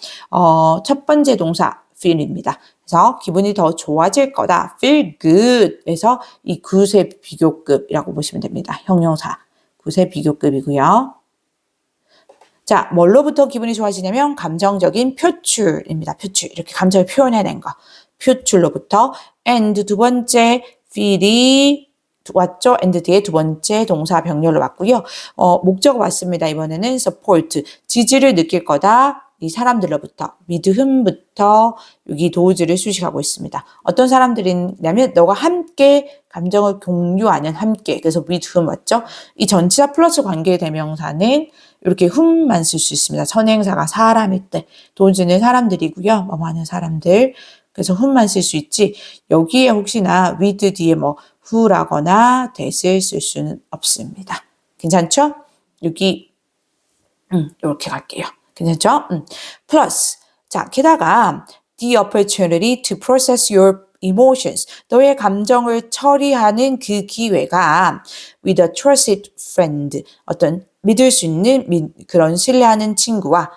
A: 첫 번째 동사 feel입니다. 그래서 기분이 더 좋아질 거다. feel good. 그래서 이 good의 비교급이라고 보시면 됩니다. 형용사. good의 비교급이고요. 자, 뭘로부터 기분이 좋아지냐면 감정적인 표출입니다. 표출. 이렇게 감정을 표현해낸 거. 표출로부터 and 두 번째 feel이 왔죠. and 뒤에 두 번째 동사 병렬로 왔고요. 목적어 왔습니다. 이번에는 support, 지지를 느낄 거다. 이 사람들로부터, with whom부터 여기 도우즈를 수식하고 있습니다. 어떤 사람들이냐면 너가 함께 감정을 공유하는 함께. 그래서 with whom 왔죠. 이 전치사 플러스 관계대명사는 이렇게 whom만 쓸 수 있습니다. 선행사가 사람일 때. 도우즈는 사람들이고요. 뭐뭐 하는 사람들. 그래서 whom만 쓸 수 있지. 여기에 혹시나 with 뒤에 뭐 who라거나 that을 쓸 수는 없습니다. 괜찮죠? 여기 이렇게 갈게요. 괜찮죠? 플러스 자, 게다가 the opportunity to process your emotions. 너의 감정을 처리하는 그 기회가 with a trusted friend. 어떤 믿을 수 있는 그런 신뢰하는 친구와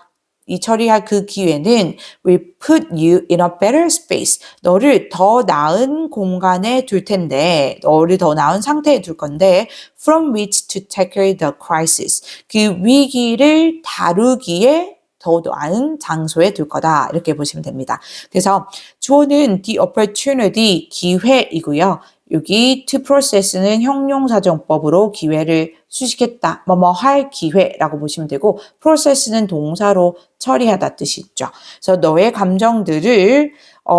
A: 이 처리할 그 기회는 will put you in a better space. 너를 더 나은 공간에 둘 텐데, 너를 더 나은 상태에 둘 건데, from which to tackle the crisis. 그 위기를 다루기에 더 나은 장소에 둘 거다. 이렇게 보시면 됩니다. 그래서 주어는 the opportunity, 기회이고요. 여기 to process는 형용사정법으로 기회를 수식했다. 뭐뭐 할 기회라고 보시면 되고 process는 동사로 처리하다 뜻이 있죠. 그래서 너의 감정들을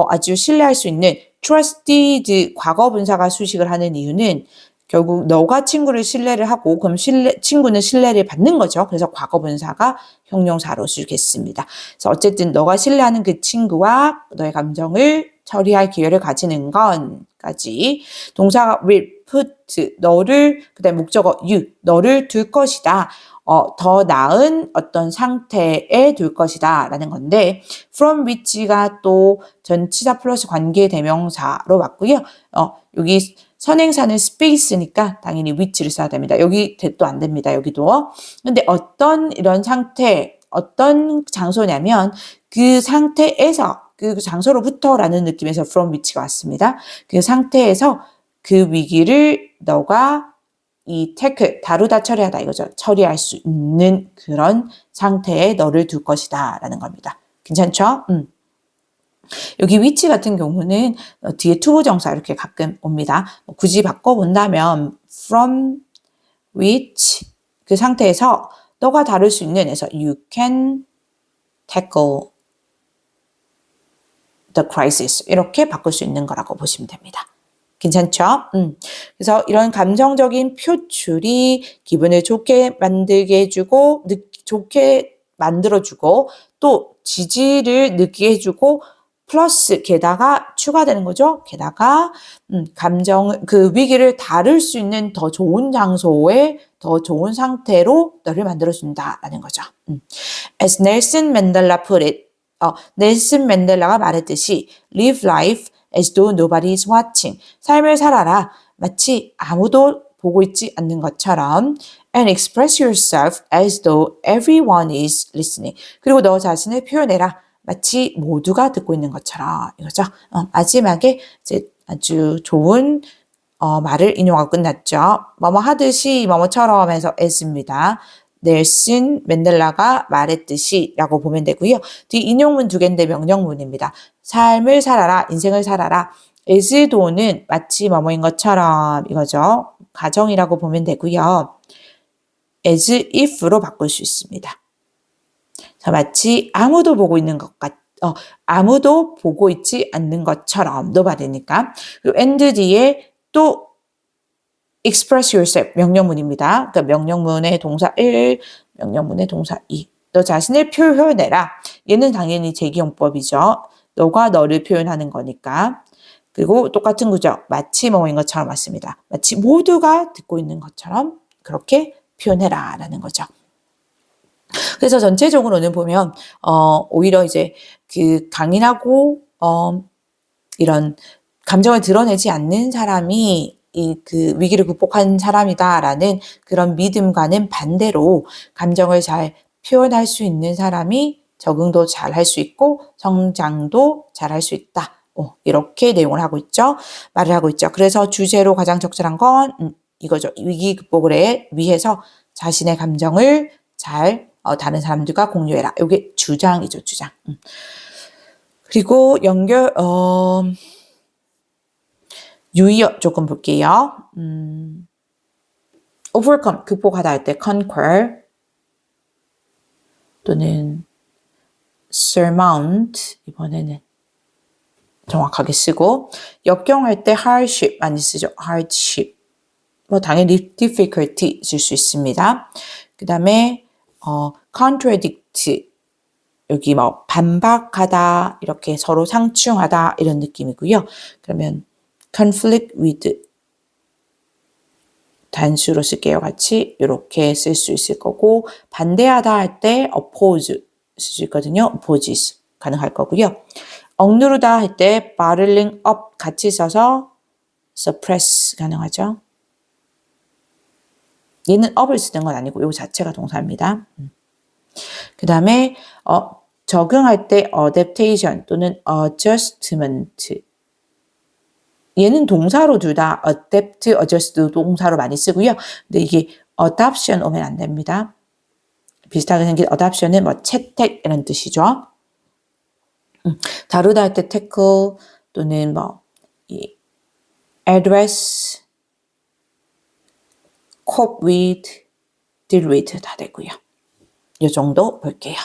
A: 아주 신뢰할 수 있는 trusted 과거 분사가 수식을 하는 이유는 결국 너가 친구를 신뢰를 하고 그럼 친구는 신뢰를 받는 거죠. 그래서 과거 분사가 형용사로 수식했습니다. 그래서 어쨌든 너가 신뢰하는 그 친구와 너의 감정을 처리할 기회를 가지는 건까지 동사가 will put 너를 그다음 목적어 you 너를 둘 것이다. 더 나은 어떤 상태에 둘 것이다 라는 건데 from which가 또 전치사 플러스 관계대명사로 왔고요. 여기 선행사는 space니까 당연히 which를 써야 됩니다. 여기 that도 안 됩니다. 여기도. 근데 어떤 이런 상태, 어떤 장소냐면 그 상태에서 그 장소로부터라는 느낌에서 from which가 왔습니다. 그 상태에서 그 위기를 너가 이 tackle, 다루다 처리하다 이거죠. 처리할 수 있는 그런 상태에 너를 둘 것이다 라는 겁니다. 괜찮죠? 여기 which 같은 경우는 뒤에 투부정사 이렇게 가끔 옵니다. 굳이 바꿔본다면 from which 그 상태에서 너가 다룰 수 있는 에서 you can tackle the crisis 이렇게 바꿀 수 있는 거라고 보시면 됩니다. 괜찮죠? 그래서 이런 감정적인 표출이 기분을 좋게 만들게 해주고 좋게 만들어주고 또 지지를 느끼게 해주고 플러스 게다가 추가되는 거죠. 게다가 그 위기를 다룰 수 있는 더 좋은 장소에 더 좋은 상태로 너를 만들어준다라는 거죠. As Nelson Mandela put it, 넬슨 맨델라가 말했듯이 live life as though nobody is watching. 삶을 살아라. 마치 아무도 보고 있지 않는 것처럼 and express yourself as though everyone is listening. 그리고 너 자신을 표현해라. 마치 모두가 듣고 있는 것처럼 이거죠. 마지막에 이제 아주 좋은 말을 인용하고 끝났죠. 뭐뭐 하듯이 뭐뭐처럼 해서 as입니다. 넬슨 맨델라가 말했듯이 라고 보면 되고요. 뒤 인용문 두 개인데 명령문입니다. 삶을 살아라, 인생을 살아라. as thought는 마치 뭐뭐인 것처럼 이거죠. 가정이라고 보면 되고요. as if로 바꿀 수 있습니다. 자, 마치 아무도 보고 있는 것 아무도 보고 있지 않는 것처럼 nobody니까. 그리고 and 뒤에 또 express yourself 명령문입니다. 그러니까 명령문의 동사 1, 명령문의 동사 2. 너 자신을 표현해라. 얘는 당연히 제기용법이죠. 너가 너를 표현하는 거니까. 그리고 똑같은 구조. 마치 뭐인 것처럼 맞습니다. 마치 모두가 듣고 있는 것처럼 그렇게 표현해라 라는 거죠. 그래서 전체적으로는 보면 오히려 이제 그 강인하고 이런 감정을 드러내지 않는 사람이 그 위기를 극복한 사람이다라는 그런 믿음과는 반대로 감정을 잘 표현할 수 있는 사람이 적응도 잘 할 수 있고 성장도 잘 할 수 있다. 이렇게 내용을 하고 있죠. 말을 하고 있죠. 그래서 주제로 가장 적절한 건 이거죠. 위기 극복을 위해서 자신의 감정을 잘 다른 사람들과 공유해라. 이게 주장이죠. 주장. 그리고 유의어 조금 볼게요. overcome, 극복하다 할 때 conquer 또는 surmount, 이번에는 정확하게 쓰고, 역경할 때 hardship 많이 쓰죠. hardship. 뭐 당연히 difficulty 쓸 수 있습니다. 그 다음에 contradict, 여기 뭐 반박하다, 이렇게 서로 상충하다 이런 느낌이고요. 그러면 conflict with, 단수로 쓸게요. 같이 이렇게 쓸 수 있을 거고, 반대하다 할 때 oppose 쓸 수 있거든요. opposes 가능할 거고요. 억누르다 할 때 bottling up 같이 써서 suppress 가능하죠. 얘는 up을 쓰는 건 아니고 이 자체가 동사입니다. 그 다음에 적응할 때 adaptation 또는 adjustment, 얘는 동사로 둘 다 adapt, adjust 동사로 많이 쓰고요. 근데 이게 adoption 오면 안 됩니다. 비슷하게 생긴 adoption은 뭐 채택 이런 뜻이죠. 다루다 할 때 tackle 또는 뭐 address, cope with, deal with 다 되고요. 이 정도 볼게요.